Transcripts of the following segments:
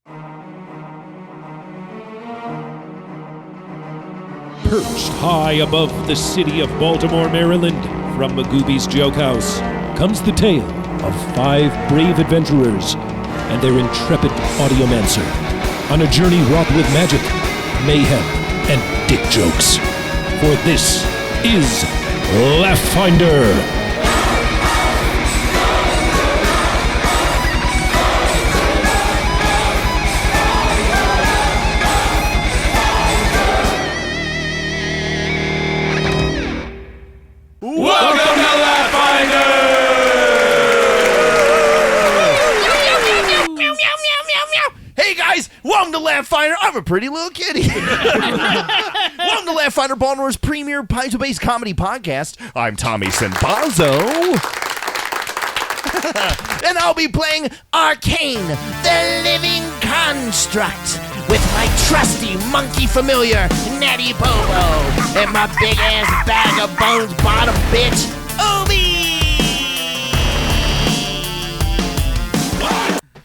Perched high above the city of Baltimore, Maryland, from Magooby's Joke House, comes the tale of 5 brave adventurers and their intrepid audiomancer on a journey wrought with magic, mayhem, and dick jokes. For this is Laugh Finder. Welcome to Laugh Finder! Hey guys, welcome to Laugh Finder. I'm a pretty little kitty. Welcome to Laugh Finder, Baltimore's premier Paizo-based comedy podcast. I'm Tommy Sanbazzo. And I'll be playing Arcane, the living construct, with my trusty monkey familiar, Natty Bobo, and my big-ass bag of bones bottom bitch, Obi!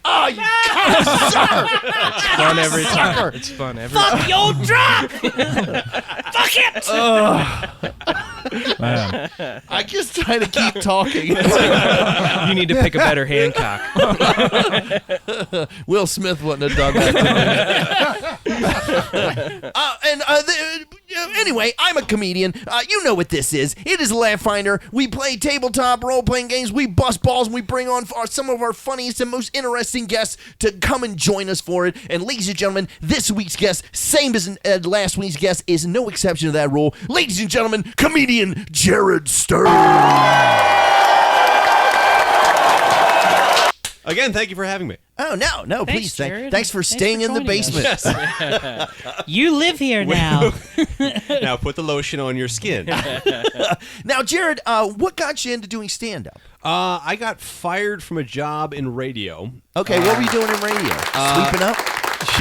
Oh, you sucker! It's fun every time. It's fun every time. Fuck your drop! Fuck it! Man. I just try to keep talking. You need to pick a better Hancock. Will Smith wouldn't have done that to me. Anyway, I'm a comedian. You know what this is. It is Laugh Finder. We play tabletop role-playing games. We bust balls, and we bring on some of our funniest and most interesting guests to come and join us for it. And ladies and gentlemen, this week's guest, same as last week's guest, is no exception to that rule. Ladies and gentlemen, comedian Jared Stern. Again, thank you for having me. Oh, no, please. Jared. Thanks for staying for in the joining basement. us. You live here now. Now put the lotion on your skin. Now, Jared, what got you into doing stand-up? I got fired from a job in radio. Okay, what were you doing in radio? Sweeping up?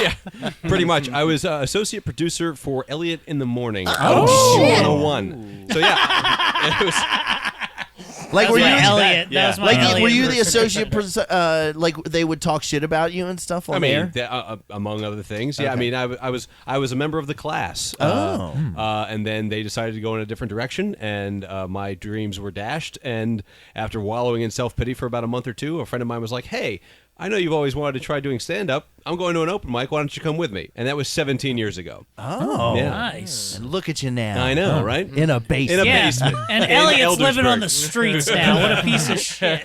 Yeah, pretty much. I was associate producer for Elliot in the Morning. Oh, shit. 101. So, yeah. It was... Like, were you Elliot. Yeah. That was my like, Elliot were you the impression. associate? Like, they would talk shit about you and stuff on air. Among other things. Yeah, Okay. I mean, I was a member of the class. And then they decided to go in a different direction, and my dreams were dashed. And after wallowing in self-pity for about a month or two, a friend of mine was like, "Hey, I know you've always wanted to try doing stand-up. I'm going to an open mic. Why don't you come with me?" And that was 17 years ago. Oh, Yeah. Nice. and look at you now. I know, right? In a basement. In a Yeah. basement. And in Elliot's living on Eldersburg. the streets now. What a piece of shit.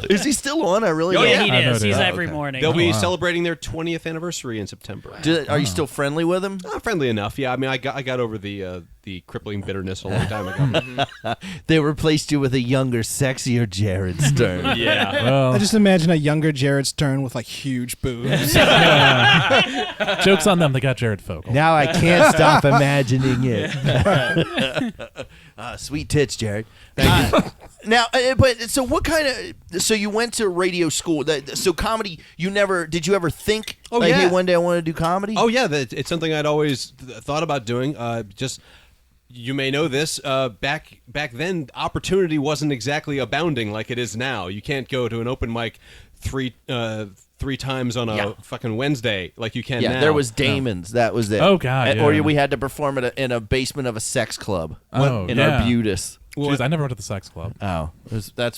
Is he still on? I really Oh, don't. yeah. He I know is. it He's is. every Okay. morning. They'll be wow. celebrating their 20th anniversary in September. Are you still friendly with him? Friendly enough, yeah. I mean, I got over the crippling bitterness a long time ago. They replaced you with a younger, sexier Jared Stern. Yeah. Well, I just imagine a younger Jared Stern with like huge boobs. joke's on them. They got Jared Fogle. Now I can't stop imagining it. Sweet tits, Jared. Thank you. Now, but so what kind of? So you went to radio school. So comedy. Did you ever think? Oh, like, yeah. Hey, one day I want to do comedy. Oh yeah, it's something I'd always thought about doing. Just you may know this. Back then, opportunity wasn't exactly abounding like it is now. You can't go to an open mic three times on a fucking Wednesday like you can Yeah, now. there was Damon's. That was it. Oh, God, Or yeah. we had to perform in a basement of a sex club. Oh, in yeah. Arbutus. Jeez, I never went to the sex club. Oh,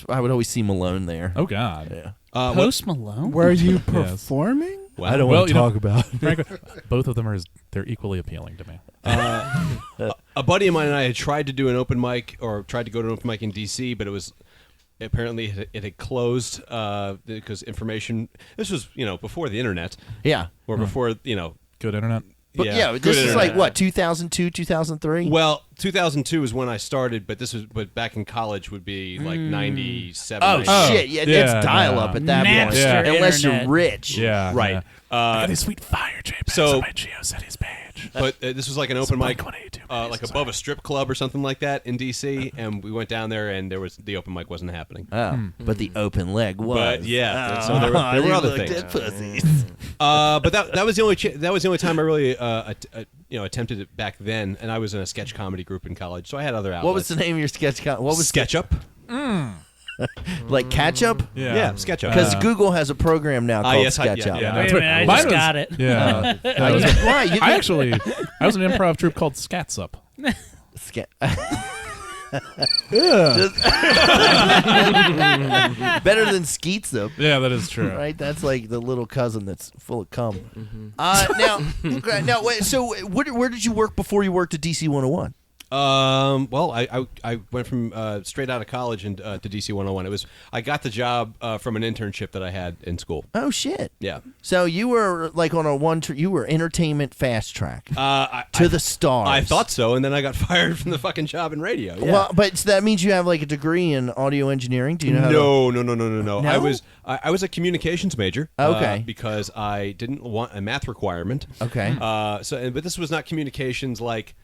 I would always see Malone there. Oh, God. Yeah. Post Malone? Were you performing? Wow. I don't Well, want to you know- talk about. Frankly, both of them they're equally appealing to me. A buddy of mine and I had tried to do an open mic, or tried to go to an open mic in D.C., but it was apparently it had closed because information. This was before the internet, Yeah. or before Good internet. But yeah, good this is internet. like what, 2002, 2003? Well, 2002 is when I started, but back in college would be like 97. Oh, 98. shit. Yeah, yeah, it's dial no. up at that point. Napster Unless internet. you're rich. Yeah. Right. Yeah. I got a sweet fire JPEGs so- on my GeoCities page. But this was like an open mic, Blink-182 like above a strip club or something like that in D.C., and we went down there, and the open mic wasn't happening. Oh, but the open leg was. But yeah, so there were you other looked things. at pussies. But that was the only time I really attempted it back then, and I was in a sketch comedy group in college, so I had other outlets. What was the name of your sketch? What was SketchUp? Like ketchup? Yeah, SketchUp. Because Google has a program now called yes, SketchUp. yeah. Wait a minute, I Mine just was- got it. Yeah. That was- Why? You I was in an improv troupe called Scatsup. Better than Skeets up. Yeah, that is true. Right, that's like the little cousin that's full of cum. Now, wait, so where did you work before you worked at DC 101? Well, I went from straight out of college and to DC 101. I got the job from an internship that I had in school. Oh shit! Yeah. So you were like on you were entertainment fast track To the stars. I thought so, and then I got fired from the fucking job in radio. Yeah. Well, but so that means you have like a degree in audio engineering. Do you know? How No. No? I was a communications major. Okay. Because I didn't want a math requirement. Okay. But this was not communications like,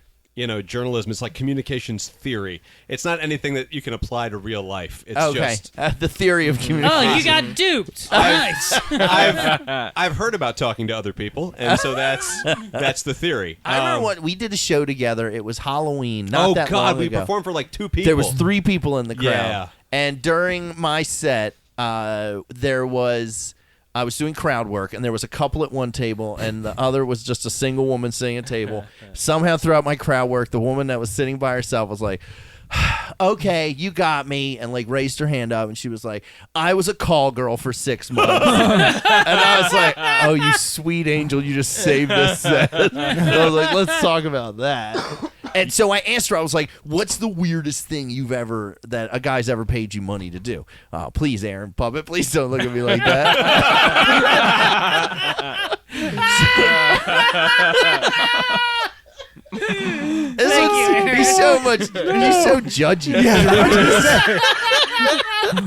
journalism. It's like communications theory. It's not anything that you can apply to real life. It's Okay. just The theory of communication. Oh, you got duped. Nice. I've heard about talking to other people, and so that's the theory. I remember what we did a show together. It was Halloween. Not Oh that God, long we ago. performed for like 2 people. There was 3 people in the crowd. Yeah. And during my set, I was doing crowd work, and there was a couple at one table, and the other was just a single woman sitting at a table. Somehow throughout my crowd work, the woman that was sitting by herself was like, okay, you got me, and like raised her hand up, and she was like, I was a call girl for 6 months. And I was like, oh, you sweet angel, you just saved this set. I was like, let's talk about that. And so I asked her, I was like, what's the weirdest thing that a guy's ever paid you money to do? Please, Aaron Puppet, please don't look at me like that. He's so judgy.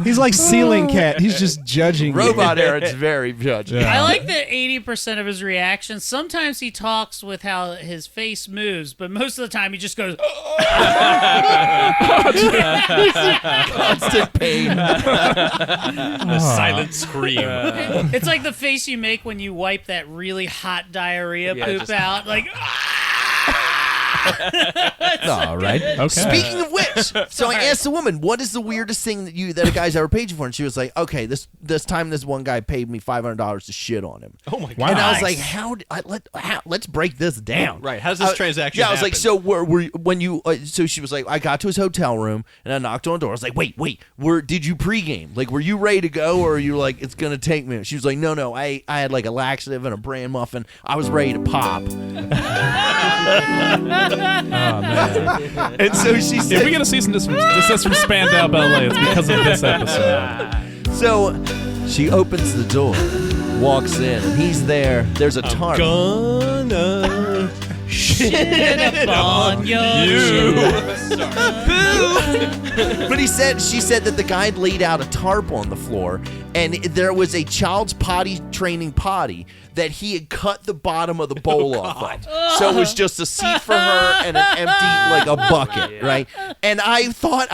He's like ceiling cat. He's just judging. you. Robot Aaron's very judgy. I like that 80% of his reactions. Sometimes he talks with how his face moves, but most of the time he just goes. Constant pain. A silent scream. It's like the face you make when you wipe that really hot diarrhea poop just- out. Like, All right. Okay. Speaking of which, so I asked the woman, "What is the weirdest thing that a guy's ever paid you for?" And she was like, "Okay, this time this one guy paid me $500 to shit on him." Oh my God. Wow. And I was like, let's break this down. Right. How does this transaction Yeah, I was like, happen? so when you so she was like, I got to his hotel room and I knocked on the door. I was like, wait, did you pregame? Like, were you ready to go, or are you like, it's gonna take me? She was like, no, I had like a laxative and a bran muffin. I was ready to pop. Oh, man. And so she If said, we get a cease and desist from Spandau Ballet, it's because of this episode. so she opens the door, walks in, and he's there. There's a tarp. Gonna shit on your shoe. But she said that the guy laid out a tarp on the floor, and there was a child's potty training potty that he had cut the bottom of the bowl off of. So it was just a seat for her and an empty, like a bucket, right? And I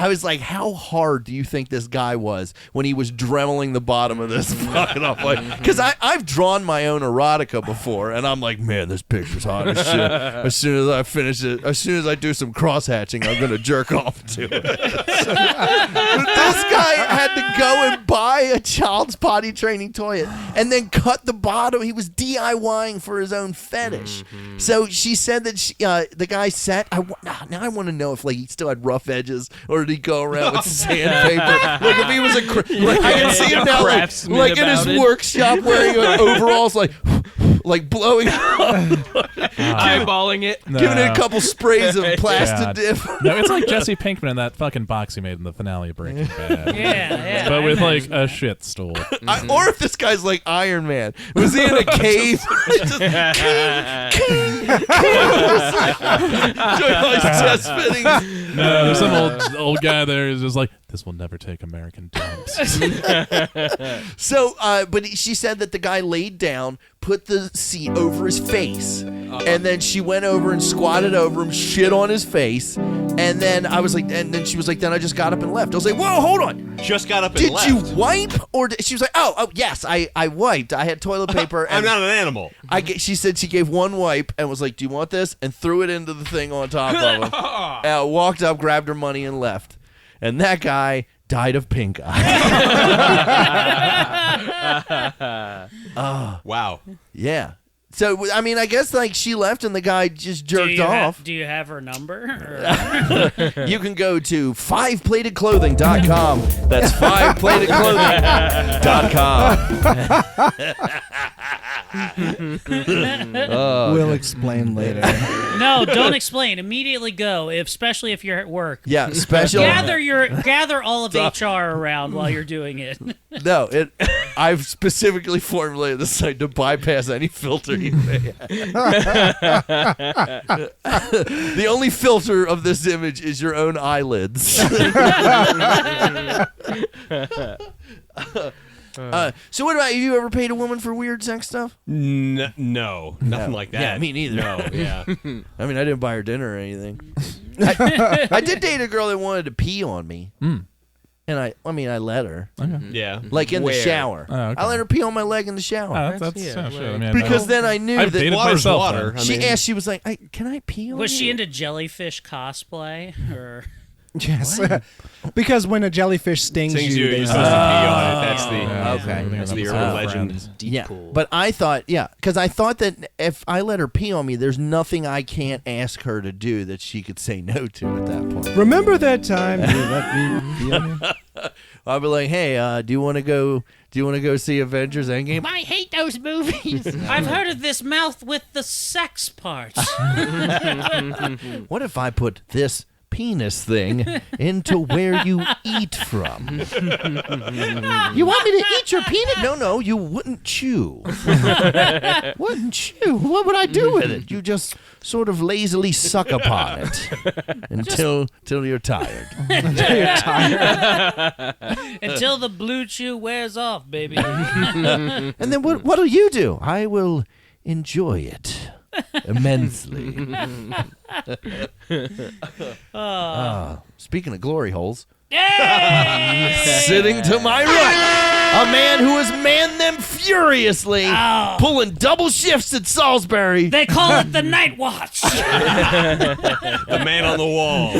was like, how hard do you think this guy was when he was dremeling the bottom of this bucket off? Because I've drawn my own erotica before, and I'm like, man, this picture's hot as shit. As soon as I finish it, as soon as I do some cross-hatching, I'm going to jerk off to it. But this guy had to go and buy a child's potty training toilet and then cut the bottom. He was DIYing for his own fetish. So she said that the guy sat. Now I want to know if like he still had rough edges, or did he go around with sandpaper? Like if he was I can see him now, like in his workshop wearing overalls, like blowing up, Eyeballing it. giving it a couple sprays of Plastidip. No, it's like Jesse Pinkman in that fucking box he made in the finale of Breaking Bad. Yeah. But with like a shit stool. Or if this guy's like Iron Man, was he in a cave? Chest fittings. No, there's some old guy there who's just like, this will never take American dumps. So, but she said that the guy laid down, put the seat over his face, and then she went over and squatted over him, shit on his face, and then I was like, and then she was like, then I just got up and left. I was like, whoa, hold on. just got up and Did left. you wipe? Or she was like, oh, yes, I wiped. I had toilet paper. I'm And not an animal. she said she gave one wipe and was like, do you want this? And threw it into the thing on top of him. Walked up, grabbed her money, and left. And that guy died of pink eye. Wow. Yeah. So, I mean, I guess, like, she left and the guy just jerked off. Do you have her number? You can go to 5platedclothing.com. That's 5platedclothing.com. We'll explain later. No, don't explain. Immediately go, especially if you're at work. Yeah, special. Gather all of HR around while you're doing it. No, I've specifically formulated the site to bypass any filter you may have. The only filter of this image is your own eyelids. So what about you? Ever paid a woman for weird sex stuff? No, nothing like that. Yeah, me neither. No, yeah. I mean, I didn't buy her dinner or anything. I did date a girl that wanted to pee on me. And I let her. Yeah. Like in the Where? shower. Oh, okay. I let her pee on my leg in the shower. That's yeah, shit. I mean, Because then I knew I've that dated Water's myself, water. then. I she mean, asked, she was like, can I pee on Was you? she into jellyfish cosplay? Or Yes. Because when a jellyfish stings Things you, you're they supposed to pee on it. That's the Okay. That's the urban legend. Yeah, but I thought, because I thought that if I let her pee on me, there's nothing I can't ask her to do that she could say no to at that point. Remember that time you let me pee on you? I'll be like, hey, do you want to go see Avengers Endgame? I hate those movies. I've heard of this mouth with the sex part. What if I put this penis thing into where you eat from? You want me to eat your penis? No, you wouldn't chew. Wouldn't chew? What would I do with it? You just sort of lazily suck upon it until you're tired. Until the blue chew wears off, baby. And then what'll you do? I will enjoy it immensely. Speaking of glory holes, sitting to my right, a man who has manned them furiously, pulling double shifts at Salisbury. They call it the Night Watch. The man on the wall.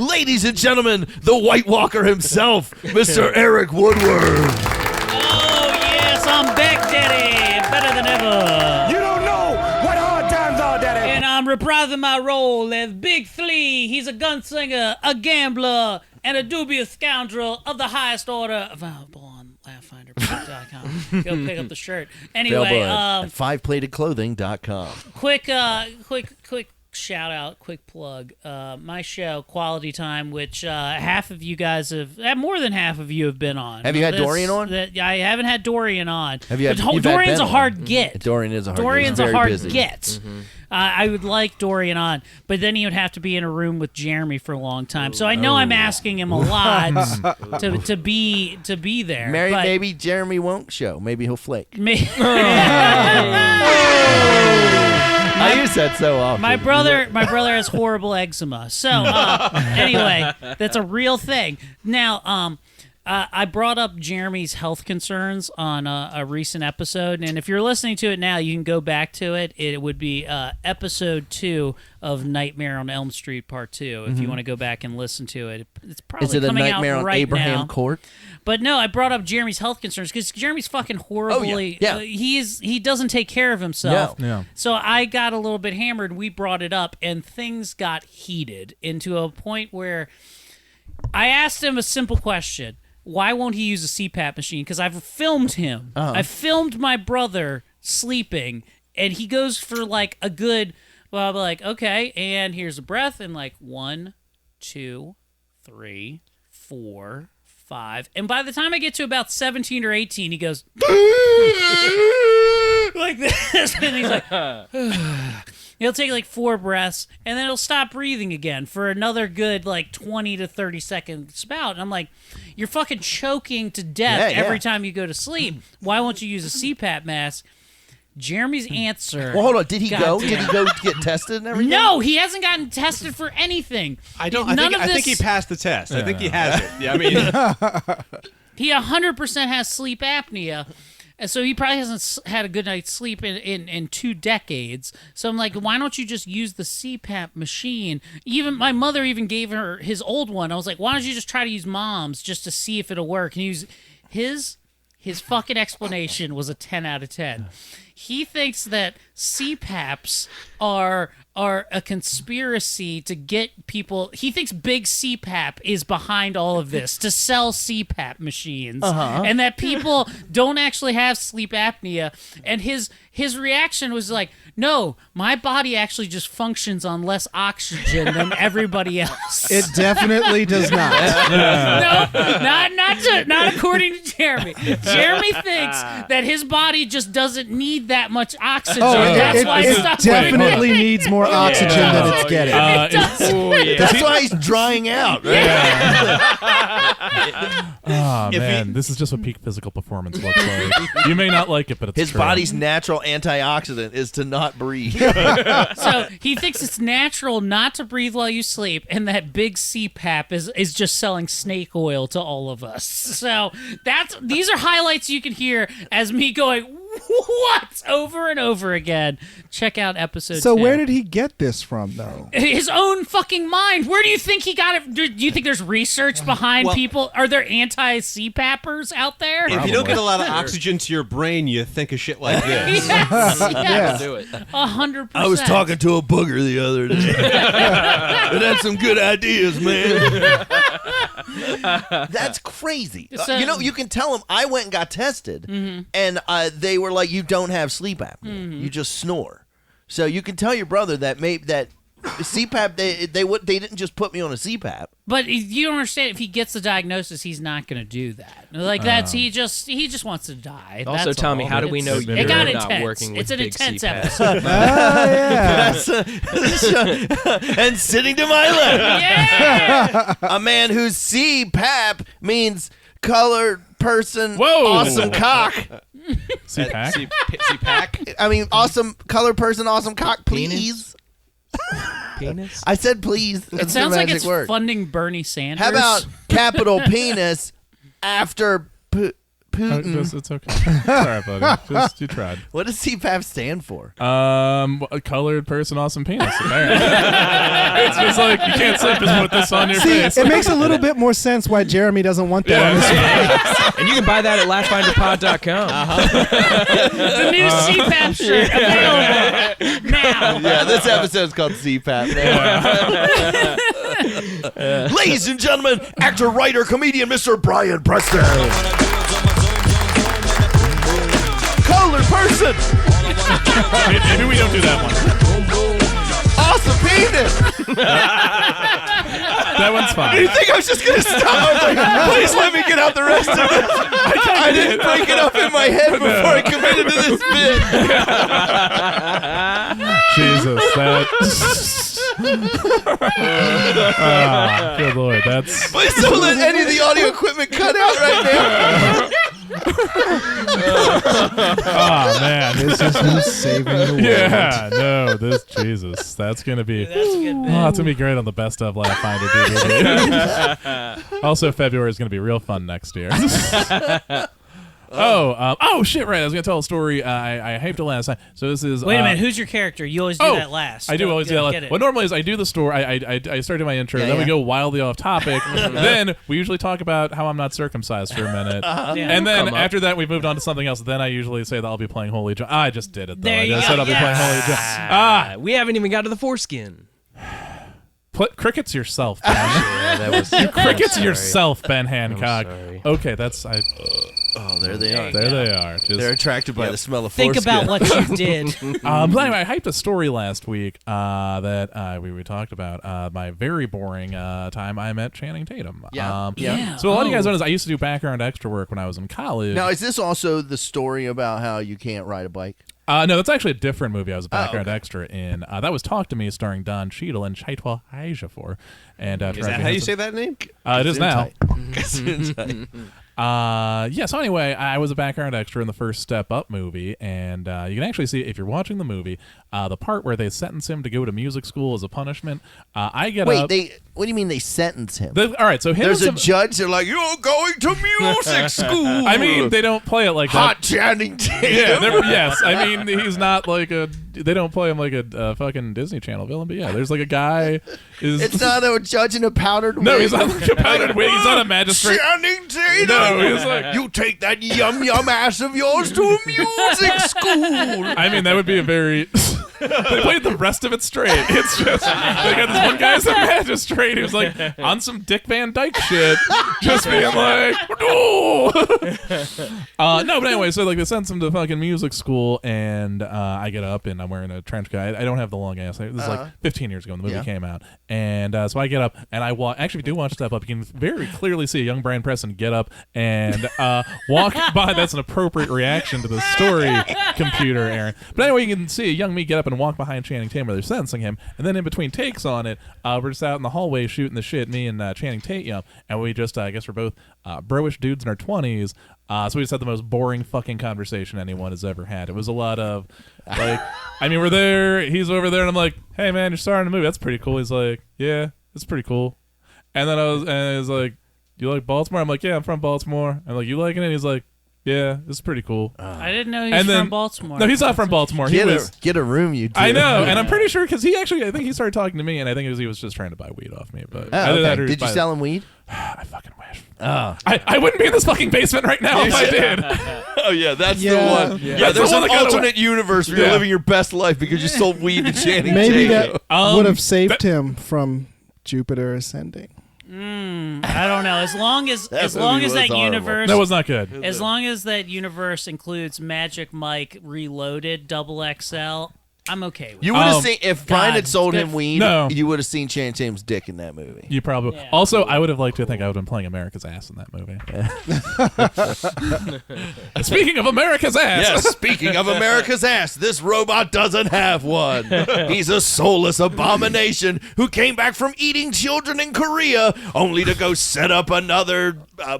Ladies and gentlemen, the White Walker himself, Mr. Eric Woodward. Oh, yes, I'm back, Daddy. Better than ever. You don't know what hard times are, Daddy. And I'm reprising my role as Big Flea. He's a gunslinger, a gambler, and a dubious scoundrel of the highest order. Available on LaughFinderPod.com. Go pick up the shirt. Anyway, at 5platedclothing.com. quick shout out, quick plug. My show, Quality Time, which half of you guys more than half of you have been on. Have you had Dorian on? I haven't had Dorian on. Have you had? But you've had Dorian's Ben a on. hard get. Dorian is a hard. Dorian's he's a very hard busy. get. I would like Dorian on, but then he would have to be in a room with Jeremy for a long time. So I know I'm asking him a lot to be there. Maybe Jeremy won't show. Maybe he'll flake. I use that so often. My brother has horrible eczema. So anyway, that's a real thing. Now, I brought up Jeremy's health concerns on a recent episode, and if you're listening to it now, you can go back to it. It would be episode 2 of Nightmare on Elm Street Part 2. If you want to go back and listen to it, it's probably Is it a coming Nightmare out on right Abraham now. Court? But no, I brought up Jeremy's health concerns because Jeremy's fucking horribly. Yeah. He doesn't take care of himself. No. Yeah. So I got a little bit hammered. We brought it up, and things got heated into a point where I asked him a simple question. Why won't he use a CPAP machine? Because I've filmed him. I filmed my brother sleeping, and he goes for like a good, well, I'll be like, okay, and here's a breath, and like 1, 2, 3, 4, 5. And by the time I get to about 17 or 18, he goes like this, and he's like, he'll take like 4 breaths, and then he'll stop breathing again for another good like 20 to 30 second spout. And I'm like, you're fucking choking to death every time you go to sleep. Why won't you use a CPAP mask? Jeremy's answer. Well, hold on. Did he God go? damn. Did he go get tested and everything? No, he hasn't gotten tested for anything. I None of think he this- passed the test. I think he has it. Yeah, I mean, He 100% has sleep apnea. And so he probably hasn't had a good night's sleep in 2 decades. So I'm like, why don't you just use the CPAP machine? Even my mother even gave her his old one. I was like, why don't you just try to use Mom's just to see if it'll work? And his fucking explanation was a 10 out of 10. He thinks that CPAPs are a conspiracy to get people. He thinks Big CPAP is behind all of this to sell CPAP machines, and that people don't actually have sleep apnea. And his reaction was like, no, my body actually just functions on less oxygen than everybody else. It definitely does not. No, not according to Jeremy. Jeremy thinks that his body just doesn't need that much oxygen. That's why it's it not definitely needs more oxygen than it's getting. That's why he's drying out. Oh man, this is just what peak physical performance looks like. You may not like it, but it's His true. body's natural antioxidant is to not breathe. So he thinks it's natural not to breathe while you sleep, and that Big CPAP is just selling snake oil to all of us. So these are highlights you can hear as me going, what? Over and over again. Check out episode 2. Where did he get this from, though? His own fucking mind. Where do you think he got it? Do you think there's research behind people? Are there anti-CPAPers out there? If you don't get a lot of oxygen to your brain, you think of shit like this. Yes. Do it. 100%. I was talking to a booger the other day. It had some good ideas, man. That's crazy. So- You can tell them I went and got tested, and they were like, "You don't have sleep apnea. You just snore." So you can tell your brother that CPAP. They didn't just put me on a CPAP. But you don't understand. If he gets the diagnosis, he's not going to do that. Like he just wants to die. Also, That's Tommy, all. how do we know It got you're not intense. working with It's an Big intense CPAP? episode. And sitting to my left, Yeah. a man whose CPAP means colored person, Whoa. awesome cock. CPAC? CPAC? I mean, awesome colored person, awesome cock, please. Penis? I said please. That's It sounds the like magic it's word. funding Bernie Sanders. How about capital penis after Putin? It's okay. Sorry, buddy. You tried. What does CPAP stand for? A colored person, awesome penis. Apparently. It's just like you can't just put this on your See, face. it makes a little bit more sense why Jeremy doesn't want that on his face. And you can buy that at laughfinderpod.com. the new CPAP shirt available now? Yeah, this episode is called CPAP. Ladies and gentlemen, actor, writer, comedian, Mr. Brian Preston. Colored person, Maybe we don't do that one. awesome penis. That one's fine. You think I was just gonna stop? I was like, please let me get out the rest of it. I didn't break it up in my head before I committed to this bit. Jesus, that. Good Lord, that's. Please don't let any of the audio equipment cut out right now. Oh man, This is who's saving the world. yeah, no, this Jesus, that's gonna be. That's a good bit. Oh, it's gonna be great on the Best of Laugh Finder DVD. Also, February is gonna be real fun next year. Oh shit! Right, I was gonna tell a story. I hyped it last time. So this is. Wait a minute. Who's your character? You always do that last. I do always do that Get last. it. What normally is I do the story. I start doing my intro. Yeah, Then we yeah. go wildly off topic. Then we usually talk about how I'm not circumcised for a minute. Yeah. And then Come up. after that, we've moved on to something else. Then I usually say that I'll be playing Holy John. I just did it though. There I you just go. said I'll be playing Holy John. We haven't even got to the foreskin. Crickets yourself, Ben. Yeah, that was. Crickets sorry. yourself, Ben Hancock. sorry. Okay, that's Oh, there they are. there they are. Just, They're attracted by the smell of Think foreskin. about what you did. but anyway, I hyped a story last week that we talked about my very boring time I met Channing Tatum. Yeah. Yeah. So a lot of you guys know this. I used to do background extra work when I was in college. Now, is this also the story about how you can't ride a bike? No, that's actually a different movie I was a background okay. extra in. That was Talk to Me, starring Don Cheadle and Chaitwa Hajafor. And Is that how you say that name? It is now. So anyway, I was a background extra in the first Step Up movie, and you can actually see, if you're watching the movie, the part where they sentence him to go to music school as a punishment. I get up. What do you mean they sentence him? All right, so There's a judge. They're like, you're going to music school. I mean, they don't play it like Hot that. Channing Tatum. Yeah, yes. I mean, he's not like a. They don't play him like a fucking Disney Channel villain, but yeah, there's like a guy. It's not a judge in a powdered wig. No, he's not like a powdered wig. He's not a magistrate. Channing Tatum. No, he's like, you take that yum ass of yours to a music school. I mean, that would be a very. They played the rest of it straight. It's just they got this one guy as a magistrate who's like on some Dick Van Dyke shit, just being like, no. No, but anyway, so like they sent him to fucking music school, and I get up and I'm wearing a trench coat. I don't have the long ass. This is like 15 years ago when the movie came out, and so I get up and I walk. Actually, if you do watch Step Up, you can very clearly see a young Brian Preston get up and walk by. That's an appropriate reaction to the story, computer, Aaron. But anyway, you can see a young me get up and walk behind Channing Tatum where they're sentencing him, and then in between takes on it, we're just out in the hallway shooting the shit, me and Channing Tatum, and we just, I guess we're both bro-ish dudes in our 20s, so we just had the most boring fucking conversation anyone has ever had. It was a lot of, like, I mean, we're there, he's over there, and I'm like, hey man, you're starring a movie, that's pretty cool. He's like, yeah, it's pretty cool. And then I was like, you like Baltimore? I'm like, yeah, I'm from Baltimore. I'm like, you liking it? He's like, yeah, it's pretty cool. I didn't know he was from Baltimore. No, he's not from Baltimore. Get a room, you two. I know, and I'm pretty sure because I think he started talking to me, and I think he was just trying to buy weed off me. But okay. Did you sell him weed? I fucking wish. I wouldn't be in this fucking basement right now if I did. Oh yeah, that's the one. Yeah, there's an alternate universe where you're living your best life because you sold weed to Channing Maybe Tatum. that would have saved him from Jupiter ascending. I don't know. As long as that horrible. universe, That was not good. as long as that universe includes Magic Mike Reloaded Double XL, I'm okay with You it. would have seen if Brian had sold him good. weed. No. You would have seen Channing Tatum's dick in that movie. You probably. Yeah. Also, I would have liked to think I would have been playing America's Ass in that movie. Speaking of America's Ass. Yes, speaking of America's ass, this robot doesn't have one. He's a soulless abomination who came back from eating children in Korea only to go set up another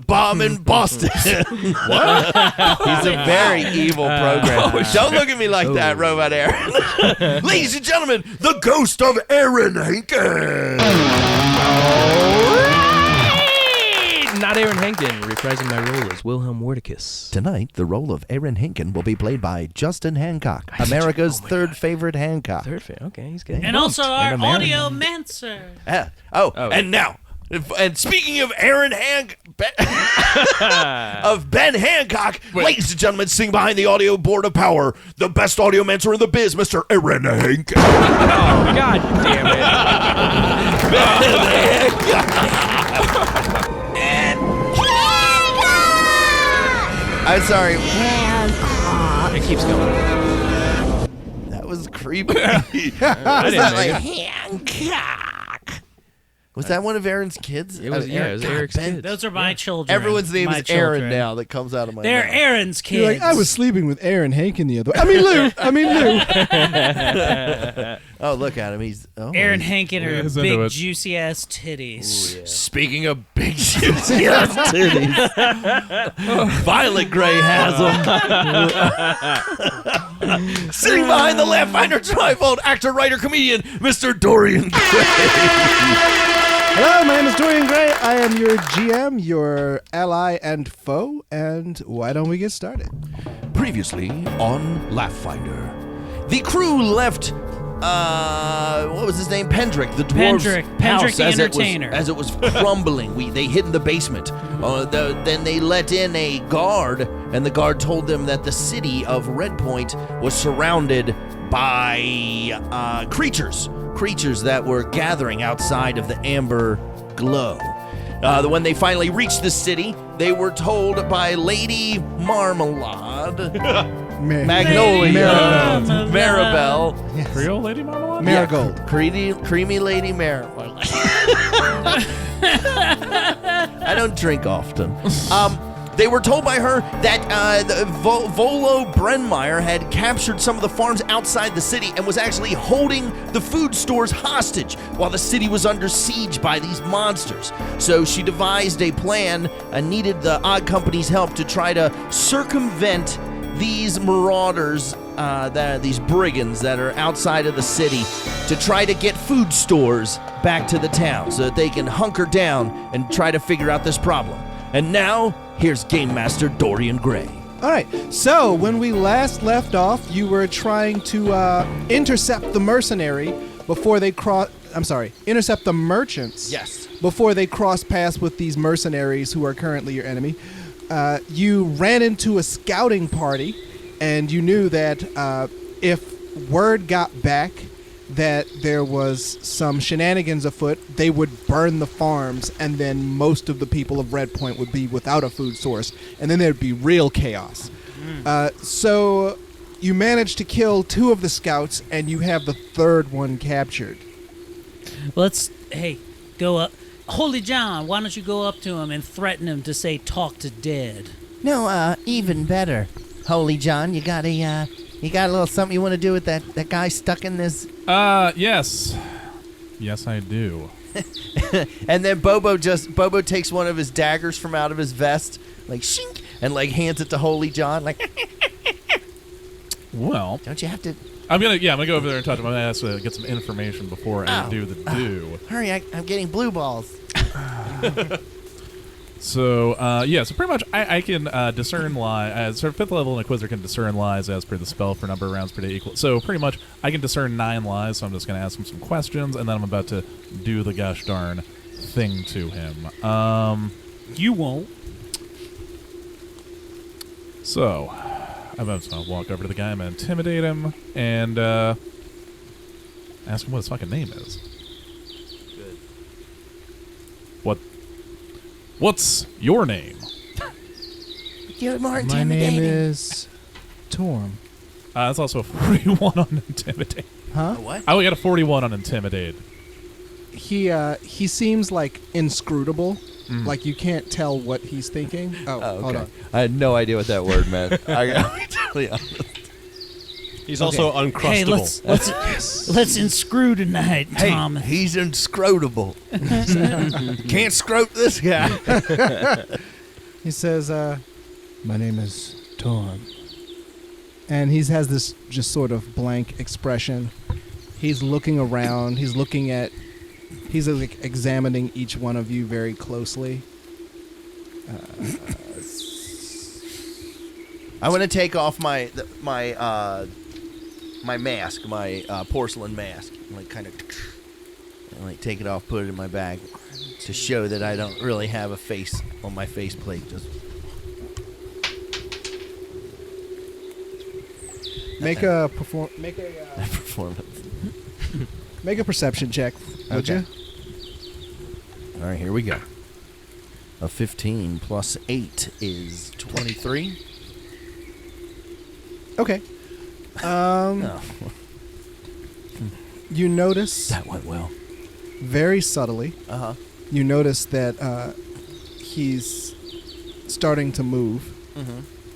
bomb in Boston. What? He's a very evil programmer. Don't look at me like that, Robot Aaron. Ladies and gentlemen, the ghost of Aaron Hankin. Not Aaron Hankin, reprising my role as Wilhelm Wordicus. Tonight, the role of Aaron Hankin will be played by Justin Hancock, America's third favorite Hancock. Okay, he's good. And also our audio mancer. And now, and speaking of Aaron of Ben Hancock, ladies and gentlemen, sitting behind the audio board of power, the best audio mentor in the biz, Mr. Aaron Hankin. Oh, God damn it. I'm sorry. It keeps going. That was creepy. I didn't make it. Hancock. Was that one of Aaron's kids? It was, it was Eric's kids. Those are my children. Everyone's name My is Aaron children. now that comes out of my They're mouth. Aaron's kids. You're like, I was sleeping with Aaron Hankin the other way. I mean Lou. Oh, look at him. He's Aaron Hankin are He's into big, it. juicy ass titties. Speaking of big juicy ass titties, Violet Gray has them. Sitting behind the Lampfinder trifold, actor, writer, comedian, Mr. Dorian Gray. Hello, my name is Dorian Gray. I am your GM, your ally and foe, and why don't we get started? Previously on Lampfinder, the crew left. What was his name? Pendrick, the dwarf's Pendrick house the as entertainer. It was crumbling. They hid in the basement. Then they let in a guard, and the guard told them that the city of Red Point was surrounded by creatures that were gathering outside of the amber glow. When they finally reached the city, they were told by Lady Marmalade, Magnolia, Maribel, Creole Lady Marmalade? Marigold. creamy Lady Maribel. I don't drink often. They were told by her that Volo Brenmeyer had captured some of the farms outside the city and was actually holding the food stores hostage while the city was under siege by these monsters. So she devised a plan and needed the Odd Company's help to try to circumvent these marauders, these brigands that are outside of the city, to try to get food stores back to the town so that they can hunker down and try to figure out this problem. And now, here's Game Master Dorian Gray. All right. So when we last left off, you were trying to intercept the mercenary before they intercept the merchants. Yes. Before they cross paths with these mercenaries who are currently your enemy. You ran into a scouting party, and you knew that if word got back that there was some shenanigans afoot, they would burn the farms, and then most of the people of Red Point would be without a food source, and then there'd be real chaos. So you managed to kill 2 of the scouts, and you have the 3rd one captured. Go up. Holy John, why don't you go up to him and threaten him to say, talk to dead? No, even better. Holy John, you got a little something you want to do with that guy stuck in this? Yes. Yes, I do. And then Bobo takes one of his daggers from out of his vest, like shink, and like hands it to Holy John, like. Well, don't you have to? I'm gonna go over there and talk to him. I'm gonna ask to get some information before I do the do. Hurry! I'm getting blue balls. So pretty much I can discern lies. So 5th level Inquisitor can discern lies as per the spell for number of rounds per day equal. So pretty much I can discern 9 lies. So I'm just gonna ask him some questions, and then I'm about to do the gosh darn thing to him. You won't. So I'm about to walk over to the guy. I'm gonna intimidate him and ask him what his fucking name is. Good. What's your name? You're more My intimidating. name is Torm. That's also a 41 on intimidate. Huh? What? I only got a 41 on intimidate. He seems like inscrutable. Like you can't tell what he's thinking. Oh, hold on. I had no idea what that word meant. I gotta be totally honest. He's also uncrustable. Hey, let's inscrew tonight, Tom. He's inscrutable. Can't scrote this guy. He says, my name is Torm. And he has this just sort of blank expression. He's looking around. He's like examining each one of you very closely. I want to take off my mask, my porcelain mask, and like kind of, like take it off, put it in my bag, to show that I don't really have a face on my faceplate. Just Make a performance. make a perception check, would you? All right, here we go. A 15 plus 8 is 23. Okay. Oh, You notice that went well. very subtly. Uh-huh. You notice that he's starting to move,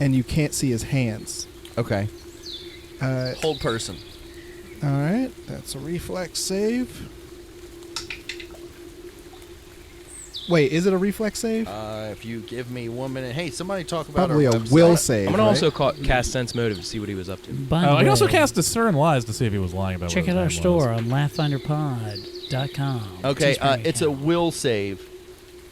and you can't see his hands. Okay. Hold person. All right, that's a reflex save. Wait, is it a reflex save? If you give me 1 minute. Hey, somebody talk about Probably our a website. will save. I'm gonna right? also cast Sense Motive to see what he was up to. By the I can also way, cast Discern Lies to see if he was lying about check what out his our name was. store on LaughfinderPod.com. Okay, Teespring it's a account. will save.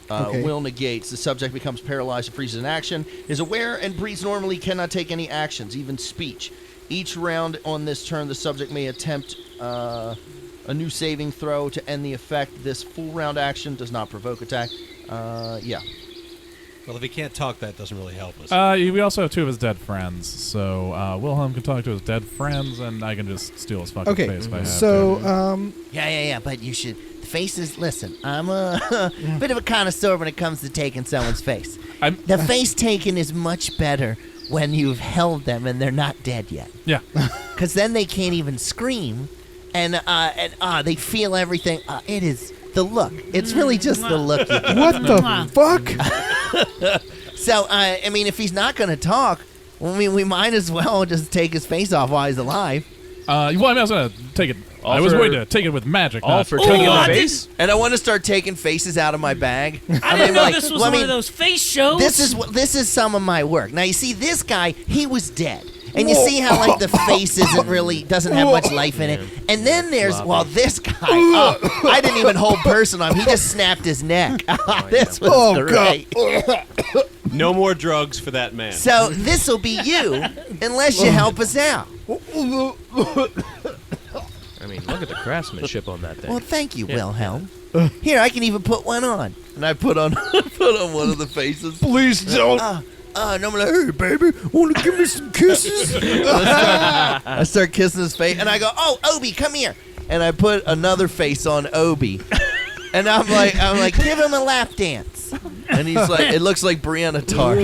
Okay. Will negates. The subject becomes paralyzed and freezes in action. Is aware and breathes normally. Cannot take any actions, even speech. Each round on this turn, the subject may attempt a new saving throw to end the effect. This full round action does not provoke attack. Yeah. Well, if he can't talk, that doesn't really help us. We also have 2 of his dead friends, so Wilhelm can talk to his dead friends, and I can just steal his fucking Okay, face if I have so to. Yeah. But you should. The faces. Listen, I'm a bit of a connoisseur when it comes to taking someone's face. The face taken is much better when you've held them and they're not dead yet. Yeah. Because then they can't even scream, and they feel everything. It is the look. It's really just the look. You get. what the fuck? So, I mean, if he's not going to talk, well, I mean, we might as well just take his face off while he's alive. Well, I mean, I was gonna take it. I was going to take it with magic. All not for kill taking him. the face? And I want to start taking faces out of my bag. I didn't know this was one of those face shows. This is some of my work. Now you see, this guy, he was dead, and you see how like the face doesn't have much life in it. And then there's this guy. I didn't even hold person on him. He just snapped his neck. This was great. No more drugs for that man. So this will be you, unless you help us out. I mean, look at the craftsmanship on that thing. Well, thank you, Wilhelm. Here, I can even put one on. And I put on one of the faces. Please don't. And I'm like, hey, baby, want to give me some kisses? I start kissing his face, and I go, oh, Obi, come here. And I put another face on Obi. And I'm like, give him a lap dance. And he's like, it looks like Brianna Tarth.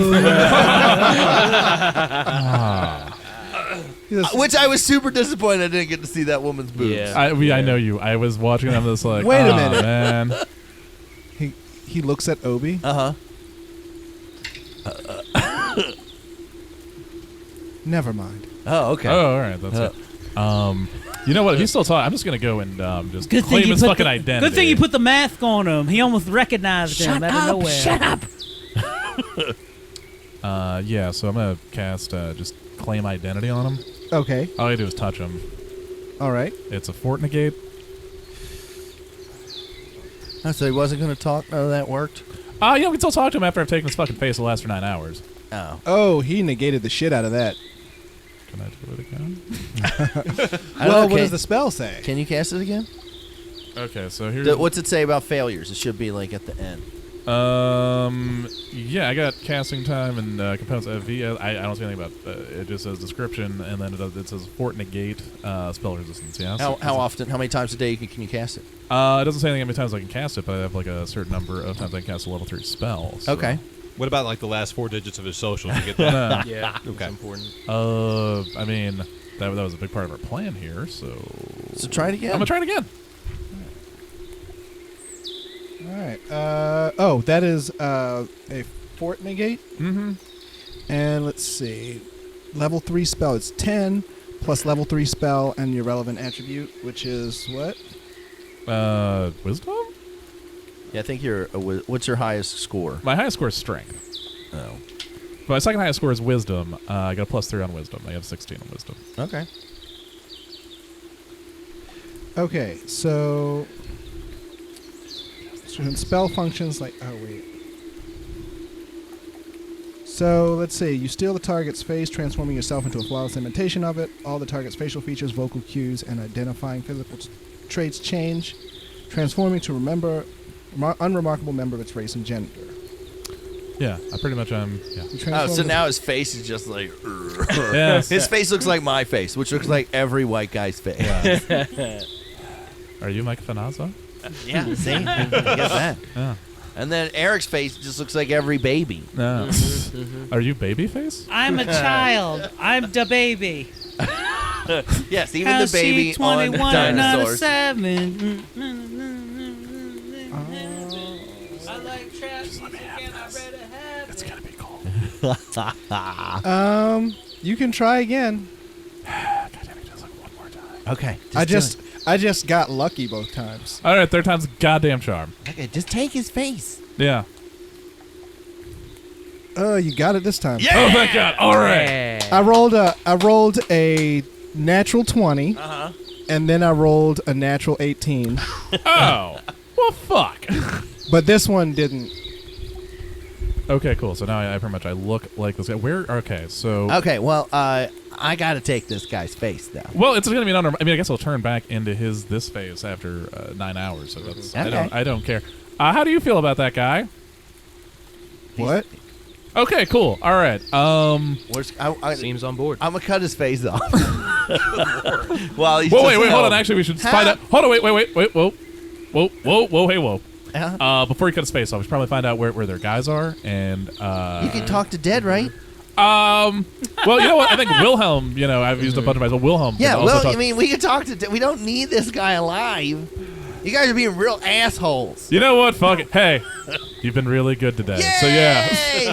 Which I was super disappointed I didn't get to see that woman's boobs. Yeah. I know you. I was watching them. This like, Wait a minute. man. He looks at Obi. Uh-huh. Never mind. Oh, okay. Oh, all right. That's it. You know what? If he's still talking, I'm just gonna go and just Good claim thing you his put fucking the, identity. Good thing you put the mask on him. He almost recognized him out of nowhere. Shut up. Yeah. So I'm gonna cast just claim identity on him. Okay. All I do is touch him. All right. It's a fort negate. Oh, so he wasn't going to talk? No, that worked? Yeah, we can still talk to him after I've taken his fucking face the last for 9 hours. Oh. Oh, he negated the shit out of that. Can I do it again? Well, what does the spell say? Can you cast it again? Okay, so here's... What's it say about failures? It should be like at the end. Yeah, I got casting time and components FV. I don't see anything about it. Just says description, and then it says fort negate spell resistance. Yeah. How often? How many times a day can you cast it? It doesn't say anything how many times I can cast it, but I have like a certain number of times I can cast a level 3 spell. So. Okay. What about like the last 4 digits of his social? Did you get that? Yeah, Okay. it's important. I mean, that was a big part of our plan here. So try it again. I'm gonna try it again. All right. That is a fort negate. Mm-hmm. And let's see. Level 3 spell. It's 10 plus level 3 spell and your relevant attribute, which is what? Wisdom? Yeah, I think what's your highest score? My highest score is strength. Oh. But my second highest score is wisdom. I got a +3 on wisdom. I have 16 on wisdom. Okay. Okay, so spell functions like So let's see. You steal the target's face, transforming yourself into a flawless imitation of it. All the target's facial features, vocal cues, and identifying physical traits change, transforming to unremarkable member of its race and gender. Yeah, I pretty much yeah. Oh, so now his face is just like... Yes. His face looks like my face, which looks like every white guy's face. Yeah. Are you Mike Fanaza? Yeah, see? I get that. Yeah. And then Eric's face just looks like every baby. No. Are you Babyface? I'm a child. I'm the baby. Yes, even the baby on 21 out of dinosaurs. 7. I like trap music and I read a habit. It's gonna be cold. You can try again. God damn it, just like one more time. Okay. I just got lucky both times. All right, third time's a goddamn charm. Okay, just take his face. Yeah. You got it this time. Yeah! Oh, thank God. All right. I rolled a natural 20. Uh-huh. And then I rolled a natural 18. Oh. Well, fuck. But this one didn't. Okay, cool. So now I look like this guy. Okay, so... Okay, well, I got to take this guy's face, though. Well, it's going to be I mean, I guess I'll turn back into this phase after 9 hours, so that's... Okay. I don't care. How do you feel about that guy? What? Okay, cool. All right. Seems on board. I'm going to cut his face off. Well, he's wait, hold on. Actually, we should find out... Hold on, wait. Whoa. Hey, whoa. Uh-huh. Before you cut his face off, we should probably find out where their guys are, and... You can talk to dead, right? Well, you know what? I think Wilhelm, I've used a bunch of guys, but Wilhelm... Yeah, can also talk. I mean, we can talk to... We don't need this guy alive. You guys are being real assholes. You know what? Fuck it. Hey, you've been really good today. So yeah. Yay!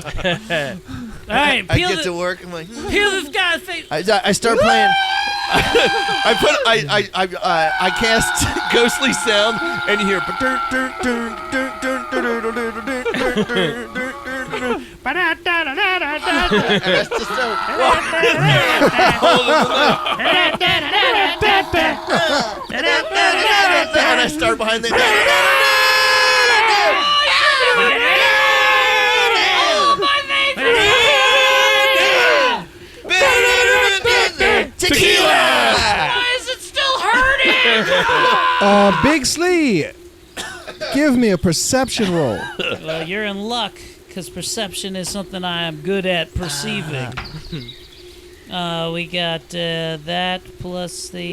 All right, I peel, get to work. I'm like, peel this guy's face. I start playing. I cast ghostly sound, and you hear. That's just and I start behind the. Tequila! Why is it still hurting? Big Slee, give me a perception roll. Well, you're in luck, because perception is something I am good at perceiving. We got that plus the...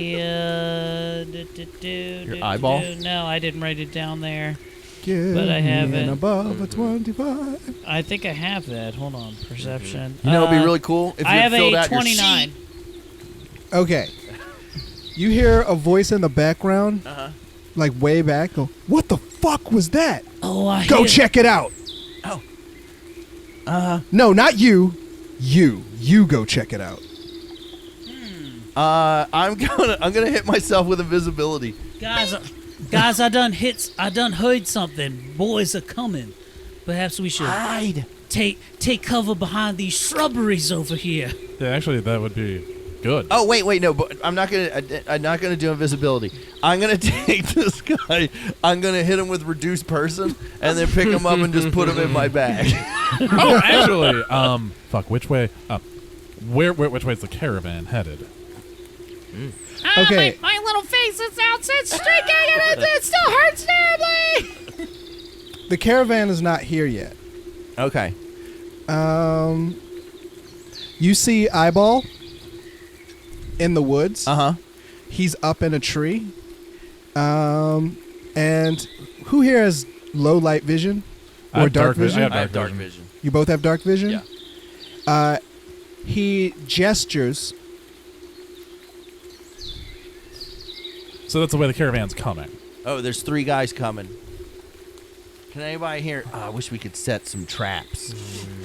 Your eyeball? No, I didn't write it down there. Give But I have me an it. above a 25. I think I have that. Hold on, perception. You know, it'd be really cool if I you have filled a out your 29. sheet. Okay. You hear a voice in the background, like way back. Go, what the fuck was that? Oh, I Go hear- check it out. Oh. No, not you. You go check it out. I'm gonna hit myself with invisibility. Guys, I done heard something. Boys are coming. Perhaps we should Hide. take cover behind these shrubberies over here. Yeah, actually, that would be good. Oh wait, no, but I'm not gonna do invisibility. I'm gonna take this guy. I'm gonna hit him with reduced person, and then pick him up and just put him in my bag. Oh, actually, fuck. Which way? Which way is the caravan headed? Okay. My little face is out since streaking, and it still hurts terribly. The caravan is not here yet. Okay. You see Eyeball in the woods. Uh-huh. He's up in a tree. And who here has low light vision I or have dark vi- vision? I have dark vision. You both have dark vision? Yeah. He gestures. So that's the way the caravan's coming. Oh, there's 3 guys coming. Can anybody here? Oh, I wish we could set some traps.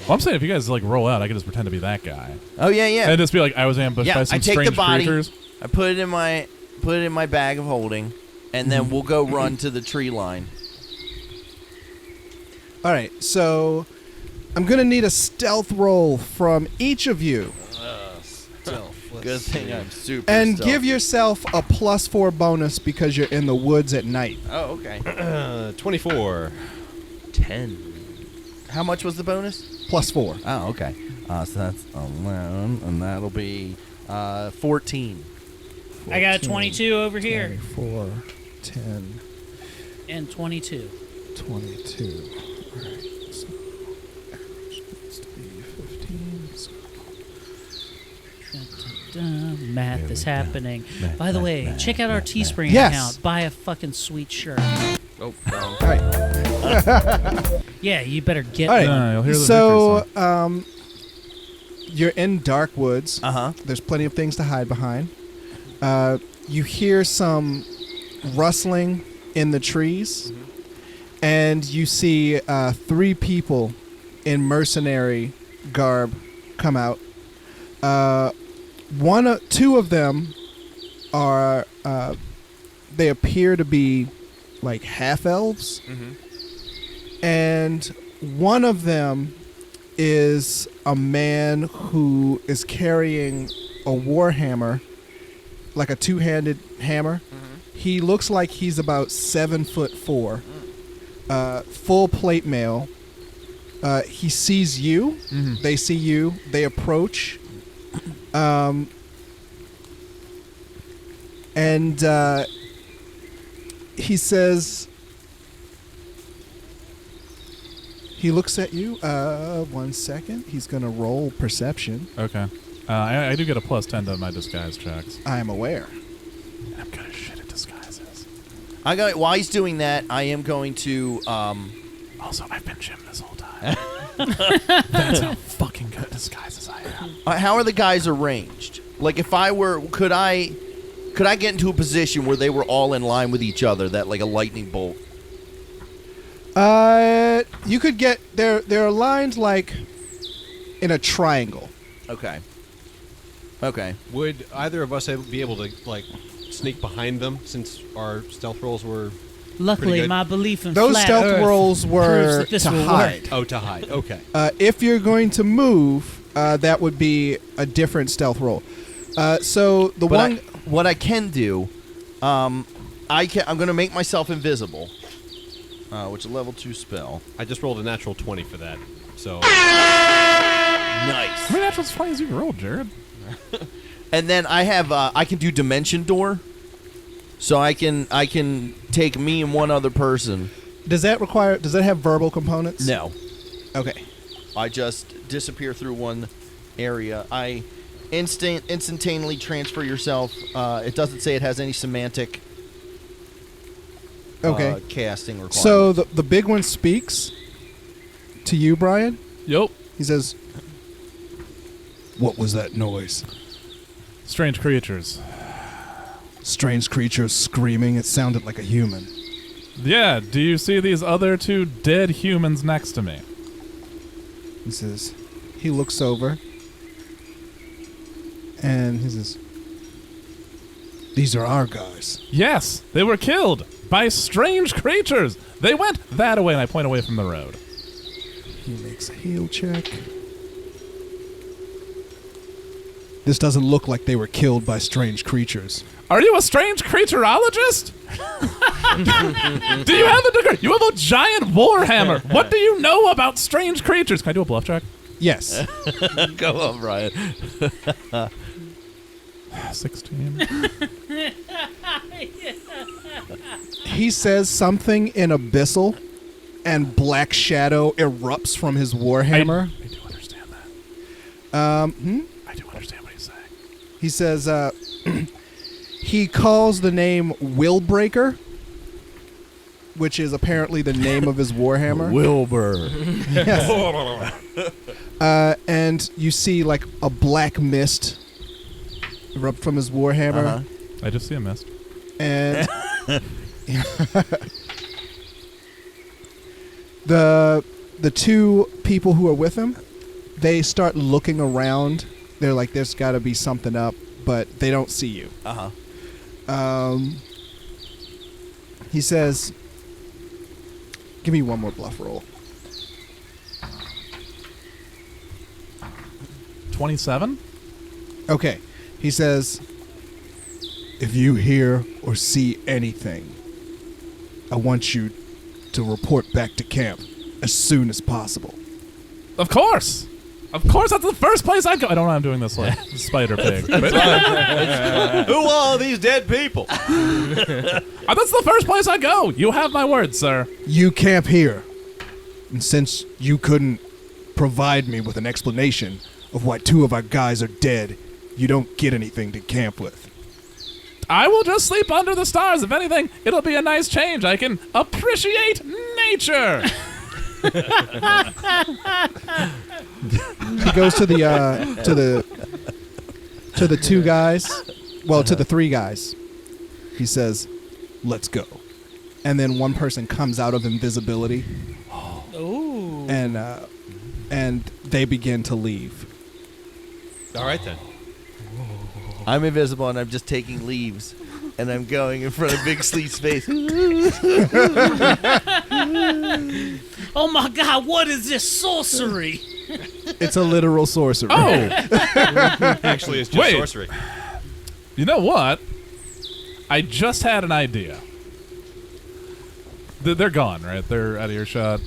Well, I'm saying if you guys like roll out, I could just pretend to be that guy. Oh yeah, yeah. And just be like, I was ambushed by some I take strange the body. creatures. I put it in my bag of holding, and then we'll go run to the tree line. All right, so I'm going to need a stealth roll from each of you. Good thing I'm super. And stealthy. give yourself a +4 bonus because you're in the woods at night. Oh, okay. 24. 10. How much was the bonus? +4. Oh, okay. So that's 11, and that'll be 14. I got a 22 over here 4, 10, and 22. 22. All right. So average needs to be 15. So Math is happening. By the way, check out our Teespring Yes. account. Buy a fucking sweet shirt. Oh, all right. Yeah, you better get All right. one. You'll hear the So victory song. you're in dark woods. Uh-huh. There's plenty of things to hide behind. You hear some rustling in the trees, and you see 3 people in mercenary garb come out. 2 of them are they appear to be like half elves, and one of them is a man who is carrying a warhammer, like a 2-handed hammer. He looks like he's about 7'4", full plate mail. He sees you. They see you. They approach. And he says, he looks at you. 1 second. He's going to roll perception. Okay. I do get a +10 to my disguise checks. I am aware. I'm good as shit at disguises. While he's doing that, I am going to. Also, I've been Jim this whole time. That's how fucking good at disguises I am. How are the guys arranged? Like, if I were, could I could I get into a position where they were all in line with each other, that like a lightning bolt? You could get they're aligned like in a triangle. Okay. Would either of us be able to like sneak behind them since our stealth rolls were? Luckily, my belief in Those flat stealth Earth rolls were proves that this to will hide. work. Oh, to hide. Okay. If you're going to move, that would be a different stealth roll. So the one. What I can do, I'm going to make myself invisible, which is a level 2 spell. I just rolled a natural 20 for that. So. Nice. How many natural 20s you rolled, Jared? And then I have I can do Dimension Door, so I can take me and one other person. Does that have verbal components? No, Okay. I just disappear through one area. I instantaneously transfer yourself. It doesn't say it has any semantic Okay. casting requirements. So the big one speaks to you, Brian. Yup. He says, "What was that noise? Strange creatures. Strange creatures screaming. It sounded like a human." Yeah, do you see these other 2 dead humans next to me? He says, he looks over, and he says, "These are our guys." Yes, they were killed by strange creatures. They went that way, and I point away from the road. He makes a heal check. This doesn't look like they were killed by strange creatures. Are you a strange creatureologist? Do you have a degree? You have a giant warhammer. What do you know about strange creatures? Can I do a bluff check? Yes. Go on, Brian. 16. He says something in abyssal, and black shadow erupts from his warhammer. I do understand that. I do understand what he's saying. He says, he calls the name Willbreaker, which is apparently the name of his warhammer. Wilbur. And you see like a black mist erupt from his warhammer. I just see a mist. And the 2 people who are with him, they start looking around. They're like, there's got to be something up, but they don't see you. He says, give me one more bluff roll. 27? Okay. He says, if you hear or see anything, I want you to report back to camp as soon as possible. Of course! Of course, that's the first place I'd go. I don't know I'm doing this like Spider Pig. But Who are all these dead people? that's the first place I'd go. You have my word, sir. You camp here. And since you couldn't provide me with an explanation of why 2 of our guys are dead, you don't get anything to camp with. I will just sleep under the stars. If anything, it'll be a nice change. I can appreciate nature. He goes to the 2 guys, well, to the 3 guys. He says, "Let's go." And then one person comes out of invisibility. Ooh. And they begin to leave. All right then. I'm invisible and I'm just taking leaves, and I'm going in front of Big Sleep's face. Oh my God! What is this sorcery? It's a literal sorcery. Oh, Actually, it's just Wait. sorcery. you know what? I just had an idea. They're gone, right? They're out of earshot.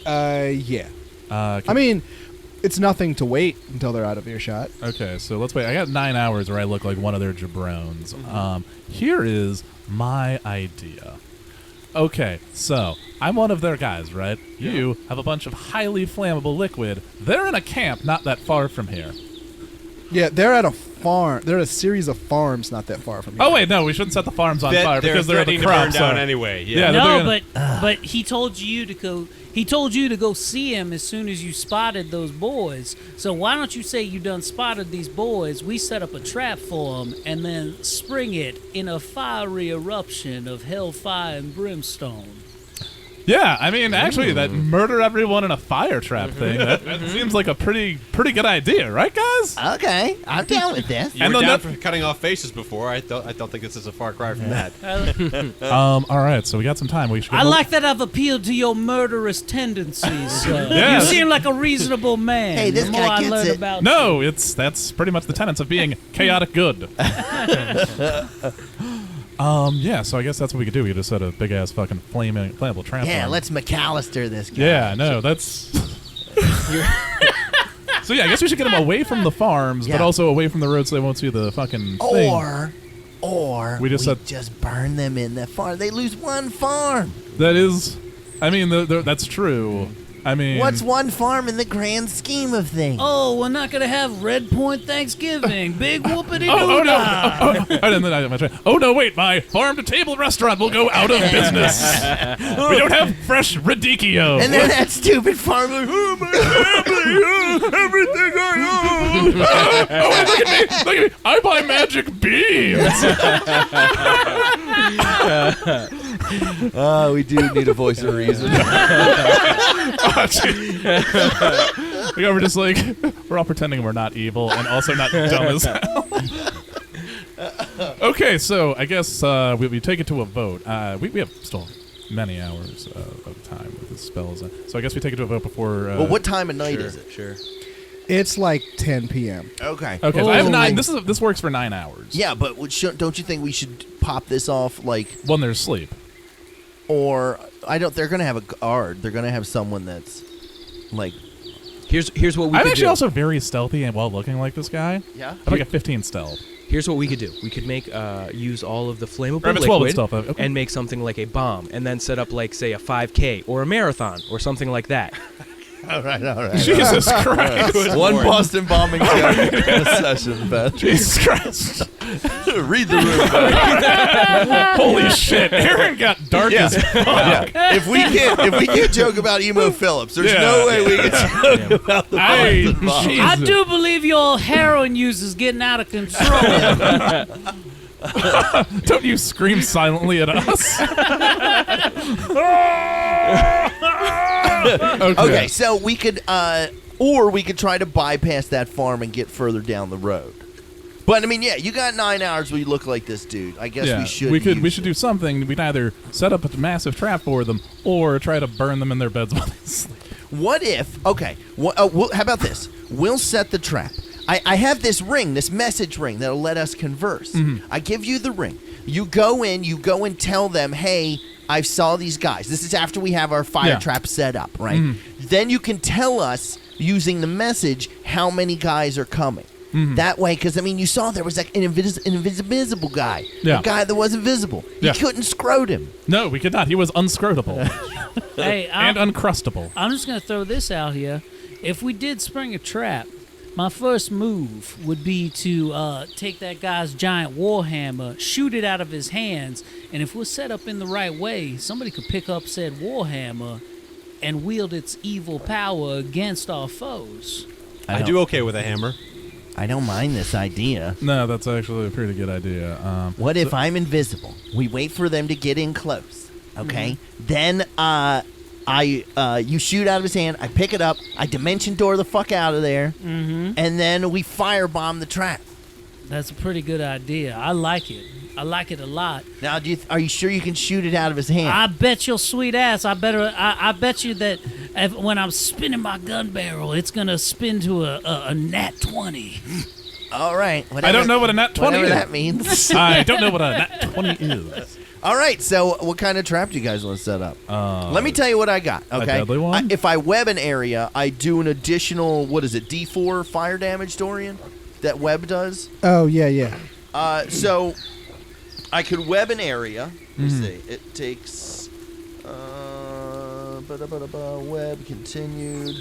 Yeah. I mean, it's nothing to wait until they're out of earshot. Okay, so let's wait. I got 9 hours where I look like one of their jabrones. Here is my idea. Okay, so I'm one of their guys, right? Yeah. You have a bunch of highly flammable liquid. They're in a camp not that far from here. Yeah, they're at a farm. There are a series of farms not that far from here. Oh wait, no, we shouldn't set the farms on fire because they're the threatening to burn crops. down anyway. Yeah, No, they're but he told you to go. He told you to go see him as soon as you spotted those boys. So why don't you say you done spotted these boys? We set up a trap for them and then spring it in a fiery eruption of hellfire and brimstone. Yeah, I mean, actually, that murder everyone in a fire trap thing, that seems like a pretty good idea, right, guys? Okay, I'm down with this. You And were then down that- for cutting off faces before. I don't think this is a far cry from that. All right, so we got some time. We should. I like that I've appealed to your murderous tendencies. Yeah. You seem like a reasonable man. Hey, this the more guy I gets learn it. about No, that's pretty much the tenets of being chaotic good. Yeah, so I guess that's what we could do. We could just set a big ass fucking flammable trap. Yeah, on. let's McAllister this guy. Yeah, no, that's. So yeah, I guess we should get them away from the farms, but Yeah. also away from the road so they won't see the fucking thing. Or We just said- just burn them in the farm. They lose one farm. That is, I mean, that's true. I mean, What's one farm in the grand scheme of things? Oh, we're not gonna have Red Point Thanksgiving. Big whoopity doo Oh no! Oh no! Wait, my farm-to-table restaurant will go out of business. We don't have fresh radicchio. And then that stupid farm like, oh, my family, everything I own. Oh, wait, look at me! Look at me! I buy magic beans. We do need a voice of reason. We're just like we're all pretending we're not evil and also not dumb as hell. Okay, so I guess we take it to a vote. We have still many hours of time with the spells, so I guess we take it to a vote before. Well, what time of night is it? Sure. It's like 10 p.m. Okay. Okay, so I have Oh. 9. This works for 9 hours. Yeah, but don't you think we should pop this off like, When there's sleep. or they're gonna have a guard. They're gonna have someone that's like, Here's what we I'm could actually do. also very stealthy and while looking like this guy. yeah. I'm like a 15 stealth. Here's what we could do. We could make use all of the flammable I'm a 12 liquid stealth. Okay. and make something like a bomb, and then set up like say a 5K or a marathon or something like that. All right. Jesus Christ. One Boston bombing session, Beth. Jesus Christ. Read the room, Beth. Holy shit. Aaron got dark as fuck. If we can't joke about Emo Phillips, there's Yeah. no way we can joke about the Hey, Boston bomb. I Jesus. do believe your heroin use is getting out of control. Don't you scream silently at us. Okay, so we could, or we could try to bypass that farm and get further down the road. But I mean, yeah, you got 9 hours where you look like this dude. I guess we should. We should do something. We'd either set up a massive trap for them or try to burn them in their beds while they sleep. What if? Okay, how about this? We'll set the trap. I have this ring, this message ring that'll let us converse. I give you the ring. You go and tell them, hey, I saw these guys. This is after we have our fire trap set up, right? Then you can tell us using the message how many guys are coming. That way, because I mean, you saw there was like an invisible guy, a guy that wasn't visible. You couldn't scrote him. No, we could not. He was unscrotable Hey, and uncrustable. I'm just gonna throw this out here. If we did spring a trap, my first move would be to take that guy's giant warhammer, shoot it out of his hands, and if we're set up in the right way, somebody could pick up said warhammer and wield its evil power against our foes. I do okay with a hammer. I don't mind this idea. No, that's actually a pretty good idea. What if I'm invisible? We wait for them to get in close. Okay. Then you shoot out of his hand. I pick it up. I dimension door the fuck out of there, and then we firebomb the trap. That's a pretty good idea. I like it. I like it a lot. Now, are you sure you can shoot it out of his hand? I bet your sweet ass. I bet you that when I'm spinning my gun barrel, it's gonna spin to a nat 20. All right. I don't know what a nat 20 whatever is. that means. I don't know what a nat 20 is. All right. So, what kind of trap do you guys want to set up? Let me tell you what I got. Okay. deadly one? If I web an area, I do an additional D4 fire damage, Dorian. That web does. Oh, yeah. So I could web an area. Let's see. It takes web continued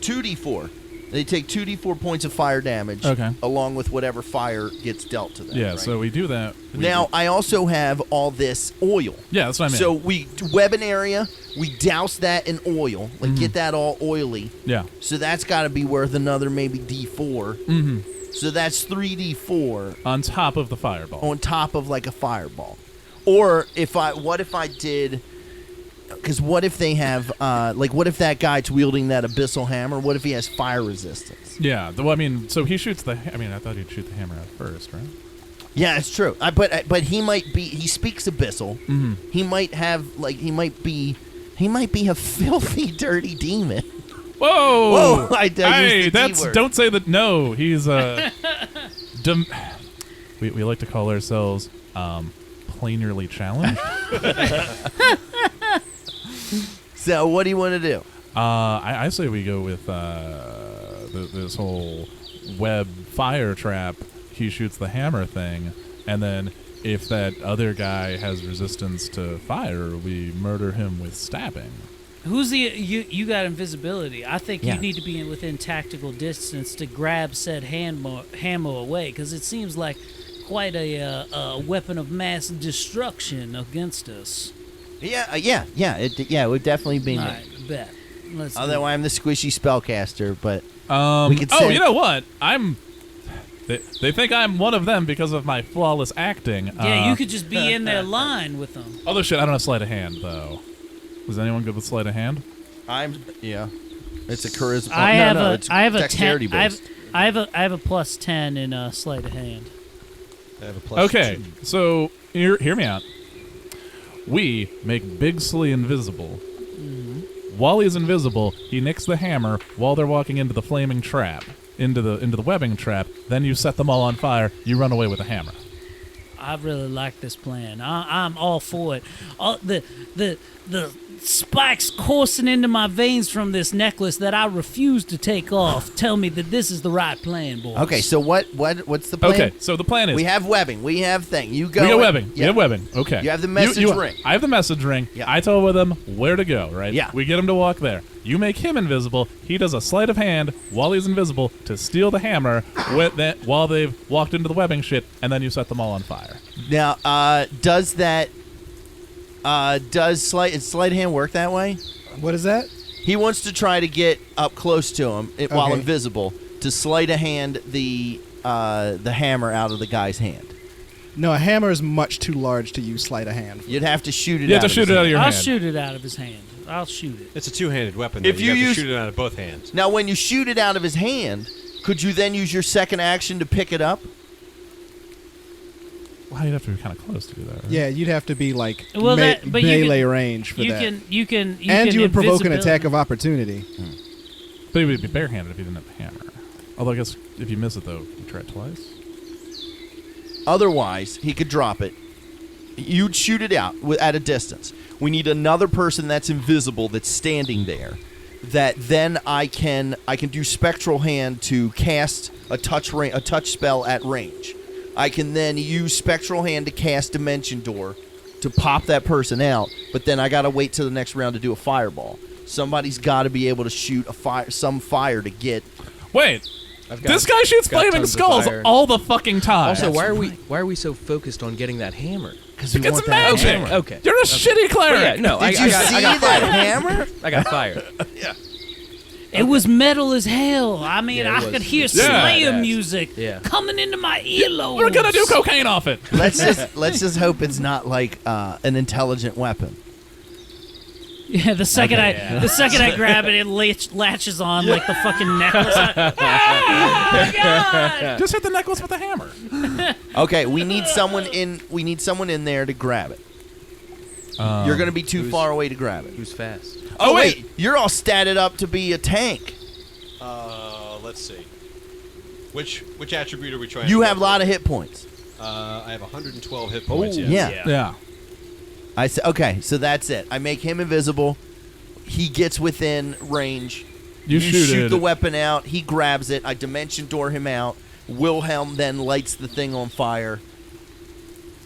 2d4. They take 2d4 points of fire damage, Okay. along with whatever fire gets dealt to them. Yeah, right? so we do that. Now, I also have all this oil. Yeah, that's what I mean. So we web an area, we douse that in oil, like get that all oily. yeah. So that's got to be worth another maybe d4. Mm-hmm. So that's 3d4 On top of the fireball. on top of like a fireball. Or what if I did? Because what if they have what if that guy's wielding that abyssal hammer? What if he has fire resistance? Yeah. Well, I mean, so he shoots the. I mean, I thought he'd shoot the hammer out first, right? Yeah, it's true. But he might be. He speaks abyssal. Mm-hmm. He might have he might be a filthy, dirty demon. Whoa! Whoa! I used Hey, the D that's word. don't say that. No, he's we like to call ourselves plainly challenged. So what do you want to do? I say we go with this whole web fire trap. He shoots the hammer thing, and then if that other guy has resistance to fire, we murder him with stabbing. Who's the you got invisibility? I think Yeah. you need to be within tactical distance to grab said hammer away, because it seems like quite a weapon of mass destruction against us. Yeah. It would definitely be All me. right, bet. Let's do Although it. I'm the squishy spellcaster, but We could oh, say- you know what? They think I'm one of them because of my flawless acting. Yeah, you could just be in their line with them. Although shit, I don't have sleight of hand though. Is anyone good with sleight of hand? it's a charisma. I have a it's I have a dexterity 10. based. I have a plus 10 in sleight of hand. I have a plus Okay, 2. so hear me out. We make Big Slee invisible. While he's invisible, he nicks the hammer while they're walking into the flaming trap, into the webbing trap. Then you set them all on fire. You run away with the hammer. I really like this plan. I'm all for it. The spikes coursing into my veins from this necklace that I refuse to take off tell me that this is the right plan, boys. Okay, so what's the plan? Okay, so the plan is We have webbing. We have thing. You go. we got in- webbing. We Yeah. have webbing. Okay. You have the message ring. I have the message ring. Yeah. I tell them where to go, right? Yeah. We get him to walk there. You make him invisible. He does a sleight of hand while he's invisible to steal the hammer while they've walked into the webbing shit, and then you set them all on fire. Now, does sleight of hand work that way? What is that? He wants to try to get up close to him while Okay. invisible to sleight of hand the hammer out of the guy's hand. No, a hammer is much too large to use sleight of hand. You'd have to shoot it. You have out to shoot of it his out of hand. your I'll hand. shoot it out of his hand. I'll shoot it. It's a two-handed weapon. If though. you have use- to shoot it out of both hands. Now, when you shoot it out of his hand, could you then use your second action to pick it up? Well, you'd have to be kind of close to do that, right? Yeah, you'd have to be like Well, but you melee can- range for You that. can and you would provoke an invisibility- attack of opportunity. But he would be barehanded if he didn't have the hammer. Although I guess if you miss it, though, you try it twice. Otherwise, he could drop it. You'd shoot it out at a distance. We need another person that's invisible that's standing there. That then I can do spectral hand to cast a touch spell at range. I can then use spectral hand to cast dimension door to pop that person out. But then I gotta wait till the next round to do a fireball. Somebody's got to be able to shoot some fire to get. Wait, I've got, this guy shoots got flaming tons of skulls fire. all the fucking time. Also, why are we so focused on getting that hammer? Because we It's want that magic. hammer. Okay. You're a shitty cleric. Yeah, no, Did you see I got that fire. hammer? I got fire. It was metal as hell. I mean, Yeah, it I was. could hear Yeah. Slayer Badass. music Yeah. coming into my earlobes. We're gonna do cocaine off it. Let's just hope it's not like an intelligent weapon. Yeah, the second I grab it, it latches on like the fucking necklace. Oh my god! Just hit the necklace with a hammer. Okay, we need someone in there to grab it. You're gonna be too far away to grab it. Who's fast? Oh wait, you're all statted up to be a tank. Let's see. Which attribute are we trying? You to have a go lot for? of hit points. I have 112 hit points. Yeah. Yeah. I said okay, so that's it. I make him invisible. He gets within range. You shoot it. the weapon out. He grabs it. I dimension door him out. Wilhelm then lights the thing on fire.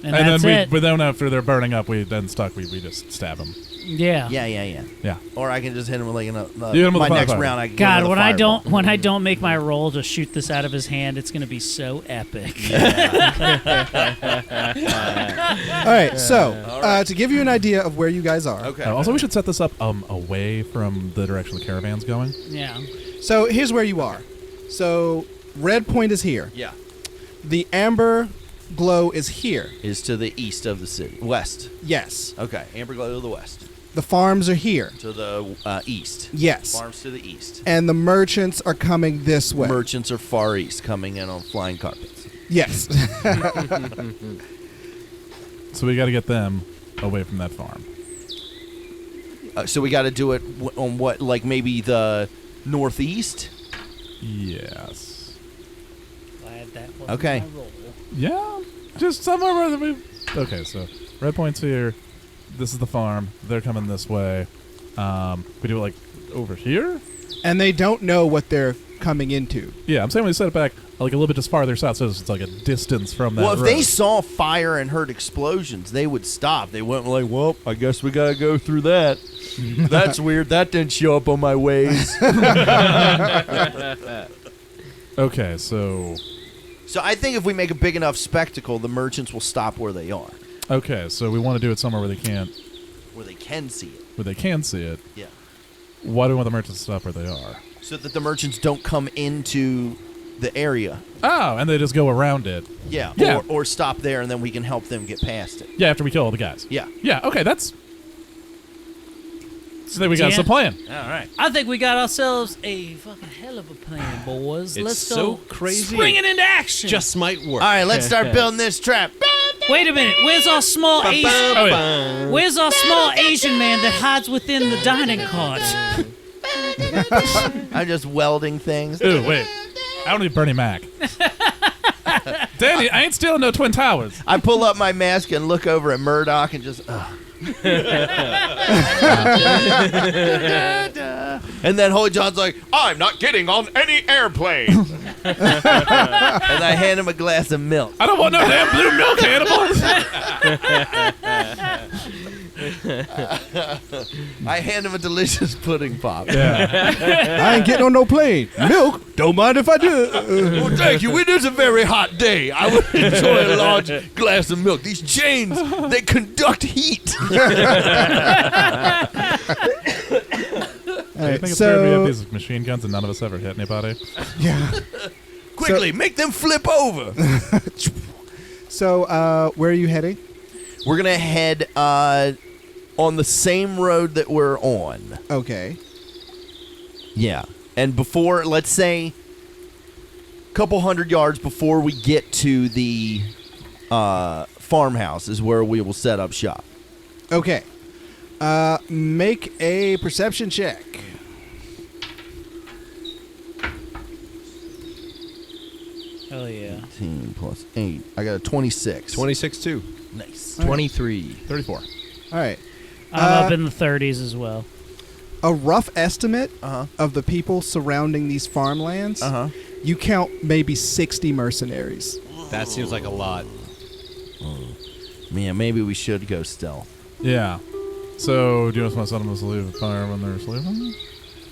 And And that's then it. we then after they're burning up, we just stab them. Yeah. Yeah. Or I can just hit him with like You hit him with my the next fireball. round. I can God, go when with a I don't fireball. make my roll to shoot this out of his hand, it's gonna be so epic. All right, so to give you an idea of where you guys are. Okay. Also, we should set this up away from the direction the caravan's going. Yeah. So here's where you are. So red point is here. Yeah. The amber glow is here. Is to the east of the city. West. Yes. Okay. Amber glow to the west. The farms are here. To the east. Yes. Farms to the east. And the merchants are coming this way. Merchants are far east, coming in on flying carpets. Yes. So we got to get them away from that farm. So we got to do it on what, like maybe the northeast? Yes. Glad that wasn't Okay. my roll. Yeah. Just somewhere where we. Okay, so red point's here. This is the farm. They're coming this way. We do it like over here. And they don't know what they're coming into. Yeah, I'm saying we set it back like a little bit just farther south, so it's like a distance from that. Well, if road. they saw fire and heard explosions, they would stop. They wouldn't like, well, I guess we got to go through that. That's weird. That didn't show up on my ways. Okay, so So I think if we make a big enough spectacle, the merchants will stop where they are, we want to do it somewhere where they can't, where they can see it. where they can see it. Yeah. Why do we want the merchants to stop where they are? So that the merchants don't come into the area. Oh, and they just go around it. Yeah. Yeah. Or stop there, and then we can help them get past it. Yeah, after we kill all the guys. Yeah. Yeah. Okay, that's. So then we got us a Yeah. plan. All right. I think we got ourselves a fucking hell of a plan, boys. It's Let's so go crazy. spring it into action. Just might work. All right, let's start building this trap. Wait a minute. Where's our small Asian? Oh, yeah. Where's our small Asian man that hides within the dining cart? I'm just welding things. Ooh, wait. I don't need Bernie Mac. Danny, I ain't stealing no Twin Towers. I pull up my mask and look over at Murdoch and just, and then Holy John's like, I'm not getting on any airplane. And I hand him a glass of milk. I don't want no damn blue milk, Hannibal. I hand him a delicious pudding pop. Yeah. I ain't getting on no plane. Milk? Don't mind if I do. Well, thank you. It is a very hot day. I would enjoy a large glass of milk. These chains, they conduct heat. All I right, think it's weird we have so these machine guns and none of us ever hit anybody. yeah. Quickly, make them flip over. So where are you heading? We're going to head on the same road that we're on. Okay. Yeah. And before, let's say, a couple hundred yards before we get to the farmhouse is where we will set up shop. Okay. Make a perception check. Hell yeah. 18 plus 8. I got a 26. 26 too. Nice. 23. 34. All right. I'm up in the 30s as well. A rough estimate Uh-huh. of the people surrounding these farmlands. Uh-huh. You count maybe 60 mercenaries. That seems like a lot. Man, maybe we should go stealth. Yeah. So, do you just want to set them to leave fire when they're sleeping?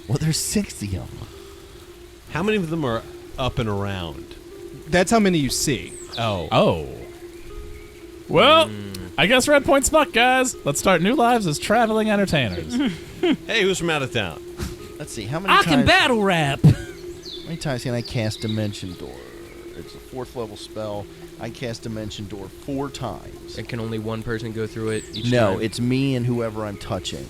Well, there's 60 of them. How many of them are up and around? That's how many you see. Oh. Oh. Well, I guess Red Point snuck, guys. Let's start new lives as traveling entertainers. Hey, who's from out of town? Let's see. How many I times can battle rap. How many times can I cast Dimension Door? It's a 4th level spell. I cast Dimension Door 4 times. And can only one person go through it each No, time? it's me and whoever I'm touching.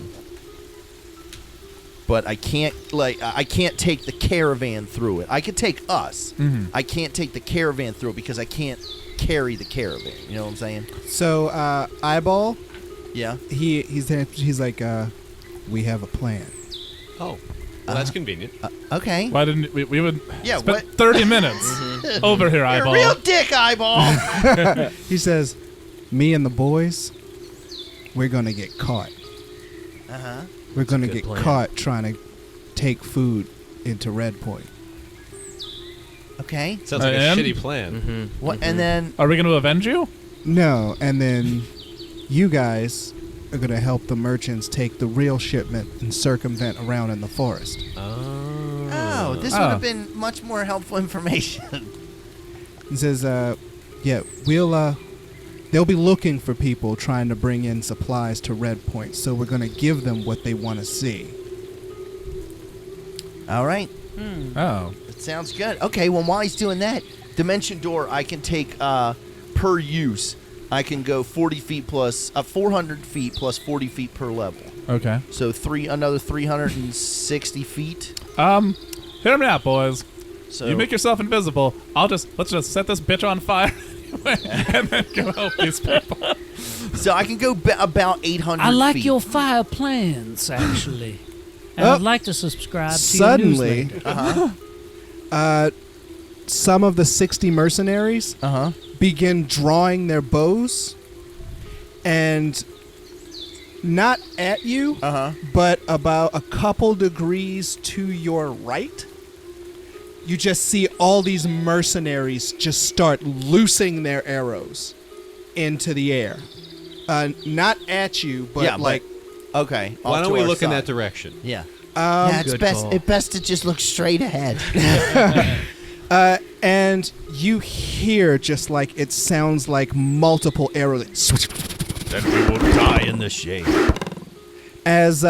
But I can't I can't take the caravan through it. I could take us. I can't take the caravan through it because I can't carry the caravan. You know what I'm saying? So Eyeball, Yeah. he's like, we have a plan. Oh. Well, that's convenient. Okay. Why didn't we would Yeah, spend what- 30 minutes over here, You're a Eyeball. real dick, Eyeball. He says, me and the boys, we're gonna get caught. Uh-huh. We're gonna good get plan. caught trying to take food into Red Point. Okay. Sounds like a And? shitty plan. What? And then Are we going to avenge you? No, and then you guys are going to help the merchants take the real shipment and circumvent around in the forest. Oh, this would have been much more helpful information. He says, yeah, they'll be looking for people trying to bring in supplies to Red Point, so we're going to give them what they want to see. All right. Oh. That sounds good. Okay, well, while he's doing that, Dimension Door, I can take per use. I can go 40 feet plus 400 feet plus 40 feet per level. Okay. So another 360 feet. Hear me out, boys. So You make yourself invisible. Let's just set this bitch on fire and then go help these people. So I can go about 800 I like feet. your fire plans, actually. And Oh. I'd like to subscribe to Suddenly, your newsletter. some of the 60 mercenaries Uh-huh. begin drawing their bows, and not at you, but about a couple degrees to your right, you just see all these mercenaries just start loosing their arrows into the air. Not at you, but Yeah, but- like... Okay. Why off don't to we our look in side. that direction? Yeah. Yeah, it's Good best. call. It's best to just look straight ahead. and you hear just like it sounds like multiple arrows Then we will die in the shade. as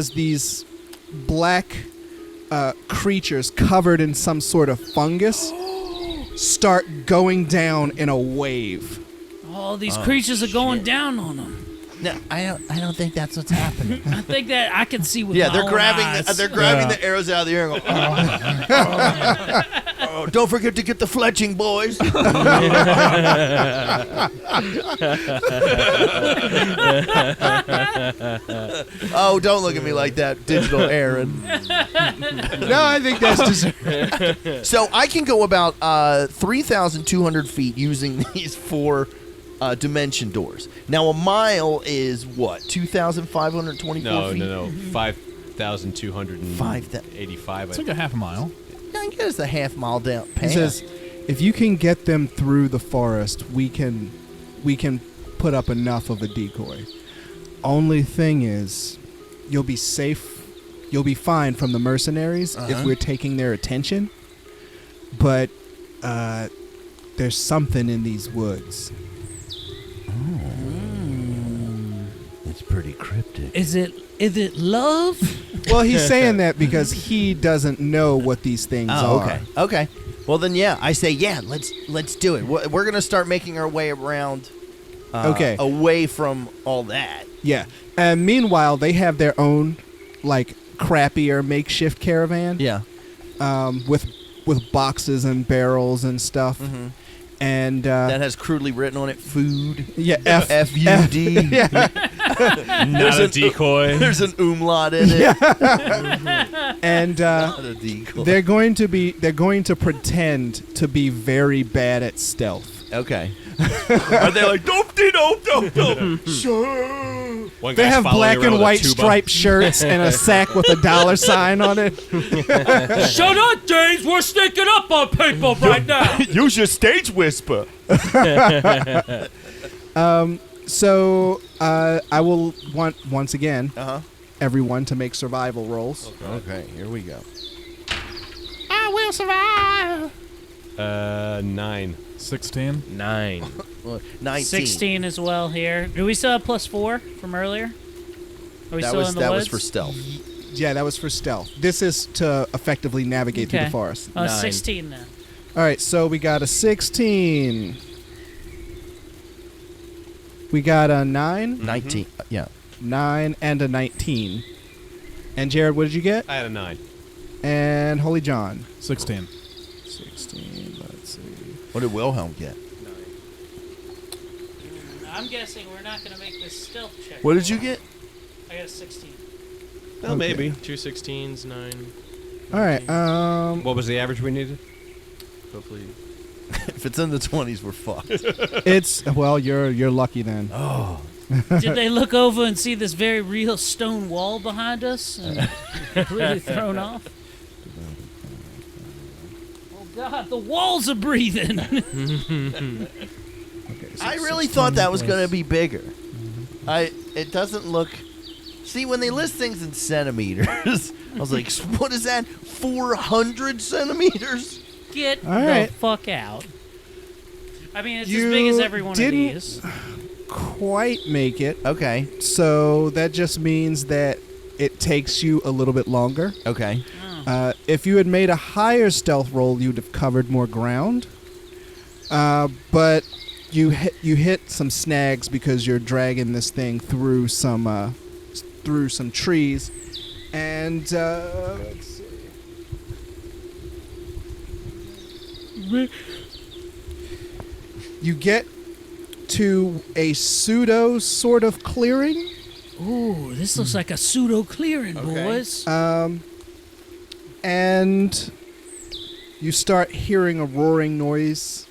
these black creatures covered in some sort of fungus start going down in a wave. All these creatures are going down on them. No, I don't think that's what's happening. I think that I can see with Yeah, my they're own grabbing eyes. the arrows out of the air and go, oh, don't forget to get the fletching, boys. Oh, don't look at me like that, digital Aaron. No, I think that's deserved. So I can go about 3,200 feet using these 4 dimension doors. Now a mile is what? 2,524 feet? No. 5,285. It's like a half a mile. I guess it's a half mile down. He Path. says, if you can get them through the forest, we can put up enough of a decoy. Only thing is, you'll be safe. You'll be fine from the mercenaries if we're taking their attention. But there's something in these woods. It's pretty cryptic. Is it love? Well, he's saying that because he doesn't know what these things Oh, are. okay. Well, then, yeah, I say, yeah, let's do it. We're gonna start making our way around. Okay. Away from all that. Yeah. And meanwhile, they have their own, like, crappier makeshift caravan. Yeah. With boxes and barrels and stuff. Mm-hmm. And That has crudely written on it, food. yeah, F-U-D. Not a decoy. There's an umlaut in it. and Not a decoy. they're going to pretend to be very bad at stealth. Okay. Are they like, dope-de-dope-dope-dope? One They guy's have following black around and with a white tuba. striped shirts and a sack with a dollar sign on it. Shut up, James. We're sneaking up on people right now. Use your stage whisper. So I will want once again Uh-huh. everyone to make survival rolls. Okay, here we go. 9. 16. 9. 19. 16 as well here. Do we still have +4 from earlier? Are we That still was in the that woods? was for stealth. Yeah, that was for stealth. This is to effectively navigate through the forest. 16 then. All right, so we got a 16. We got a 9, 19. Yeah. 9, and a 19. And Jared, what did you get? I had a 9. And Holy John. 16. 16, let's see. What did Wilhelm get? I'm guessing we're not going to make this stealth check. What did you get? I got a 16. Well, Okay. maybe. 2 16s, 9. All right, What was the average we needed? Hopefully. If it's in the 20s, we're fucked. it's, well, you're lucky then. Did they look over and see this very real stone wall behind us? And completely thrown off? Oh, God, the walls are breathing. Okay, so I really thought that was going to be bigger. It doesn't look. See, when they list things in centimeters, I was like, what is that? 400 centimeters? Get All right. the fuck out. I mean, it's You as big as every one of didn't- these. Quite make it. Okay. So that just means that it takes you a little bit longer. Okay. If you had made a higher stealth roll, you'd have covered more ground. But you hit some snags because you're dragging this thing through some trees, and let's see. You get to a pseudo sort of clearing. Ooh, this looks like a pseudo clearing, boys. And you start hearing a roaring noise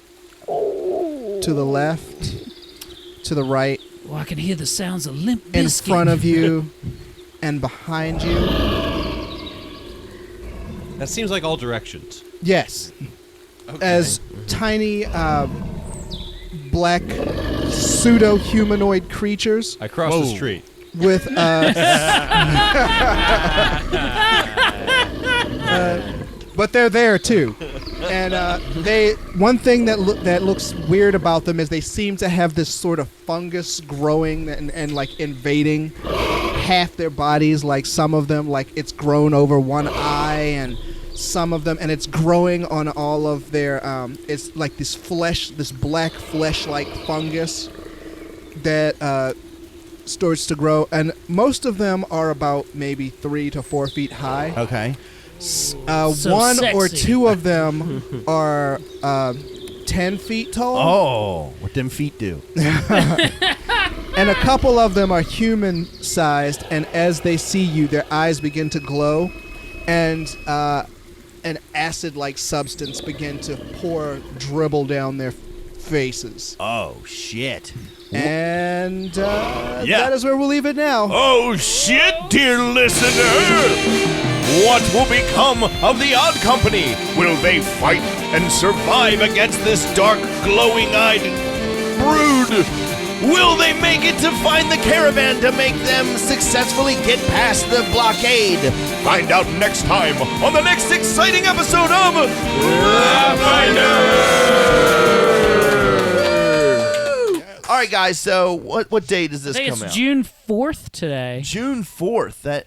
to the left, to the right, Oh, I can hear the sounds of Limp in Bizkit. front of you, and behind you. That seems like all directions. Yes. As tiny black pseudo-humanoid creatures I crossed the street. with but they're there too, and one thing that looks weird about them is they seem to have this sort of fungus growing and like invading half their bodies. Like some of them, like it's grown over one eye, and some of them, and it's growing on all of their. It's like this black flesh-like fungus that starts to grow, and most of them are about maybe 3 to 4 feet high. Okay. So One or sexy. two of them are 10 feet tall, Oh, what them feet do? and a couple of them are human-sized. And as they see you, their eyes begin to glow, and an acid-like substance begin to dribble down their faces. Oh shit. And that is where we'll leave it now. Oh shit, dear listener! What will become of the Odd Company? Will they fight and survive against this dark, glowing-eyed brood? Will they make it to find the caravan to make them successfully get past the blockade? Find out next time on the next exciting episode of All right, guys. So, what date does this I think come it's out? June 4th today. June 4th. That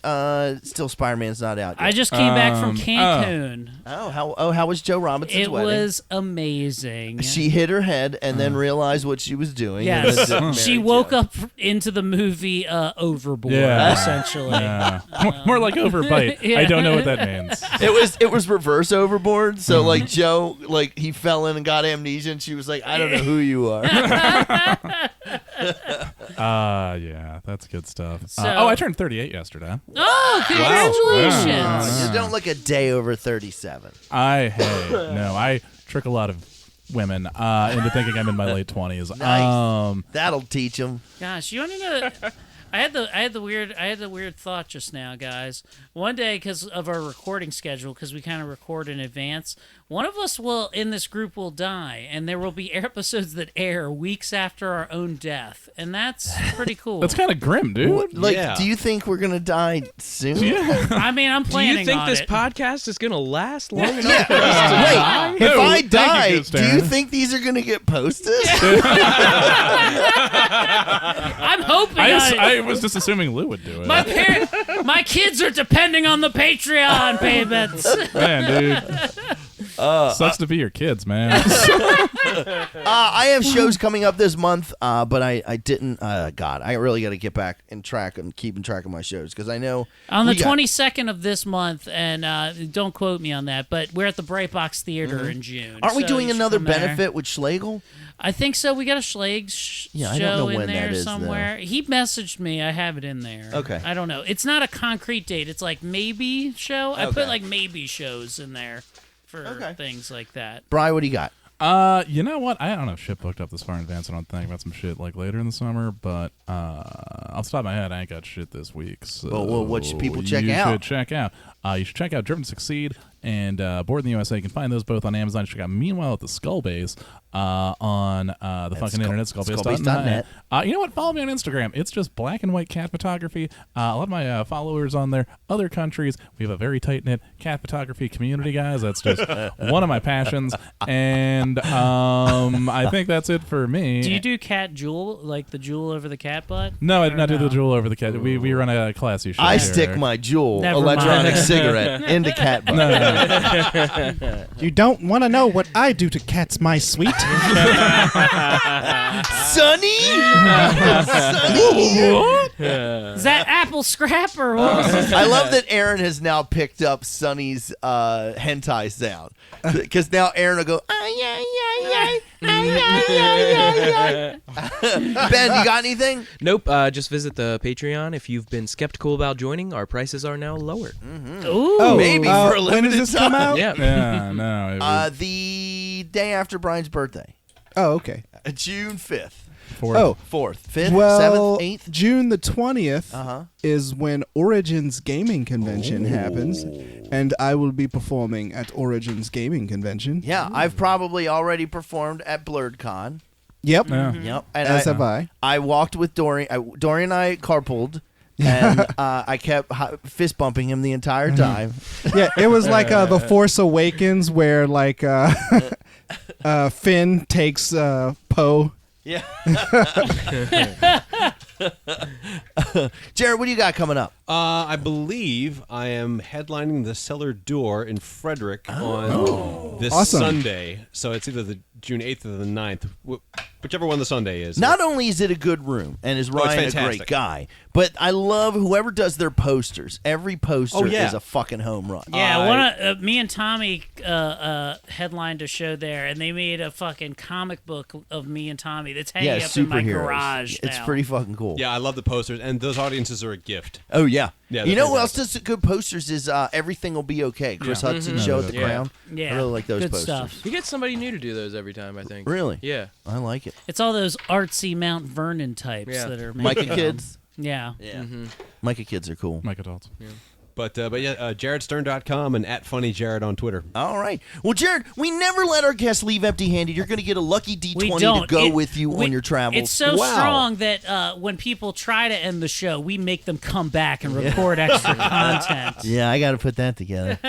still Spider-Man's not out yet. I just came back from Cancun. how was Joe Robinson's It wedding? was amazing. She hit her head and then realized what she was doing. and Yes, then she married woke Joe. up into the movie Overboard, Yeah. essentially. More like overbite. Yeah. I don't know what that means. It was reverse overboard. So like Joe, like he fell in and got amnesia, and she was like, "I don't know who you are." Yeah, that's good stuff. So- I turned 38 yesterday. Oh, congratulations! Yeah. You don't look a day over 37. I trick a lot of women into thinking I'm in my late 20s. Nice. That'll teach them. Gosh, you want to know? I had the weird thought just now, guys. One day, because of our recording schedule, because we kind of record in advance, one of us in this group will die, and there will be episodes that air weeks after our own death, and that's pretty cool. That's kind of grim, dude. Like, Yeah. do you think we're gonna die soon? I mean, I'm Do planning you think on this it. podcast is going to last long enough? Yeah. Wait, if No, I thank you, die, Ghost do you Aaron. think these are gonna get posted? I'm hoping I was just assuming Lou would do it. my kids are depending on the Patreon payments. Man, dude. Sucks to be your kids, man. I have shows coming up this month, but I didn't. God, I really got to get back and keeping track of my shows because I know On the we got- 22nd of this month, and don't quote me on that, but we're at the Bright Box Theater in June. Aren't we so doing you should another come there. benefit with Schlegel? I think so. We got a Schlegel Yeah, I show don't know in when there that is, somewhere. He messaged me. I have it in there. Okay. I don't know. It's not a concrete date. It's like maybe show. I Okay. put like maybe shows in there for Okay. things like that. Bri, what do you got? You know what? I don't have shit booked up this far in advance. I don't think about some shit like later in the summer, but off the top of my head, I ain't got shit this week. So Well, what should people check you out? should check out. You should check out Driven to Succeed. and Born in the USA. You can find those both on Amazon. Check out Meanwhile at the Skull Base on the fucking internet, skullbase.net. You know what? Follow me on Instagram. It's just black and white cat photography. A lot of my followers on there, other countries. We have a very tight-knit cat photography community, guys. That's just one of my passions. And I think that's it for me. Do you do cat jewel, like the jewel over the cat butt? No, I did not do the jewel over the cat. We run a classy show. I here. stick my Juul Never electronic mind. cigarette into cat butt. No. You don't want to know what I do to cats, my sweet. Sonny? Is that apple scrap or what was this? I love that Aaron has now picked up Sonny's hentai sound. Because now Aaron will go, ay, ay, ay, ay, ay, ay, ay, ay. Ben, you got anything? Nope. Just visit the Patreon. If you've been skeptical about joining, our prices are now lower. Ooh. Maybe for a when does limited this come time. out? Yeah. Yeah, no. It was The day after Brian's birthday. Oh, okay. June 5th. Oh, 4th. 5th? well, 7th? 8th? June the 20th Uh-huh. is when Origins Gaming Convention happens, and I will be performing at Origins Gaming Convention. Yeah, I've probably already performed at BlurredCon. Yep. Yeah. Yep. And As have I. I walked with Dorian. Dorian and I carpooled, and I kept fist bumping him the entire time. Yeah, it was like The Force Awakens, where like Finn takes Poe. Yeah. Jared, what do you got coming up? I believe I am headlining the Cellar Door in Frederick on this Awesome. Sunday. So it's either the June 8th or the 9th, whichever one the Sunday is. Not only is it a good room, and is Ryan a fantastic. great guy, but I love whoever does their posters. Every poster is a fucking home run. Yeah, me and Tommy headlined a show there, and they made a fucking comic book of me and Tommy that's hanging up in my garage It's now. pretty fucking cool. Yeah, I love the posters, and those audiences are a gift. Oh yeah. Yeah, you they're know who else fantastic. does good posters is Everything Will Be Okay. Chris Hudson show at the Crown. Yeah, I really like those good posters. stuff. You get somebody new to do those every time, I think. Really? Yeah. I like it. It's all those artsy Mount Vernon types Yeah. that are Micah making kids. them. Yeah. Yeah. Micah kids are cool. Mike adults. But yeah, JaredStern.com and @FunnyJared on Twitter. All right. Well, Jared, we never let our guests leave empty-handed. You're going to get a lucky We D20 don't. to go with you on your travels. It's so strong that when people try to end the show, we make them come back and record extra content. Yeah, I got to put that together.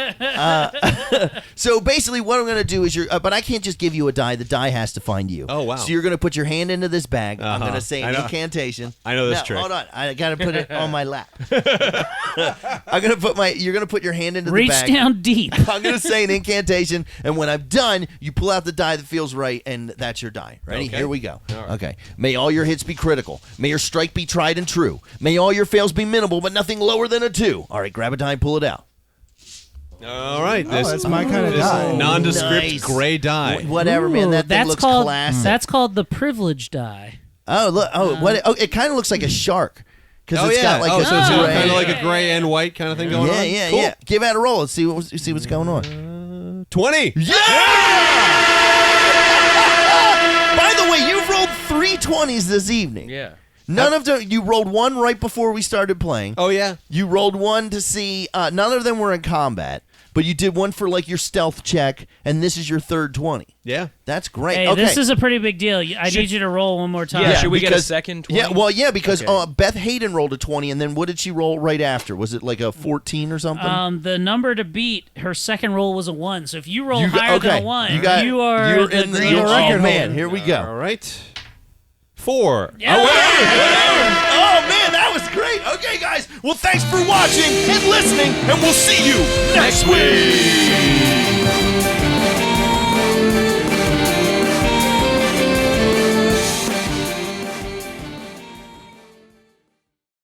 So basically, what I'm going to do is but I can't just give you a die. The die has to find you. Oh, wow. So you're going to put your hand into this bag. I'm going to say I an know. incantation. I know this Now, trick. Hold on. I got to put it on my lap. You're going to put your hand into Reach the bag. down deep. I'm going to say an incantation, and when I'm done, you pull out the die that feels right, and that's your die. Ready? Okay. Here we go. All right. Okay. May all your hits be critical. May your strike be tried and true. May all your fails be minimal, but nothing lower than a 2. All right, grab a die and pull it out. All right. That's my kind of this die. nondescript Nice. gray die. Whatever, man. That thing That's looks called classic. that's called the privilege die. Oh, look. It kind of looks like a shark. Because it's got like so it's gray. kind of like a gray and white kind of thing going on? Yeah. Cool. Give that a roll. Let's see what's going on. 20. By the way, you've rolled 3 20s this evening. Yeah. None of them. You rolled one right before we started playing. Oh, yeah? You rolled one to see. None of them were in combat, but you did one for like your stealth check, and this is your third 20. Yeah. That's great. Hey, okay. this is a pretty big deal. I need you to roll one more time. Yeah, should we get a because- second 20? Yeah, well, yeah, because Okay. Beth Hayden rolled a 20, and then what did she roll right after? Was it like a 14 or something? The number to beat, her second roll was a 1. So if you roll You got- higher than okay. a 1, You got- you're you're the in the green record record man. Here we go. All right. 4. Yeah. Oh, man, that was great. Okay, guys. Well, thanks for watching and listening, and we'll see you next week.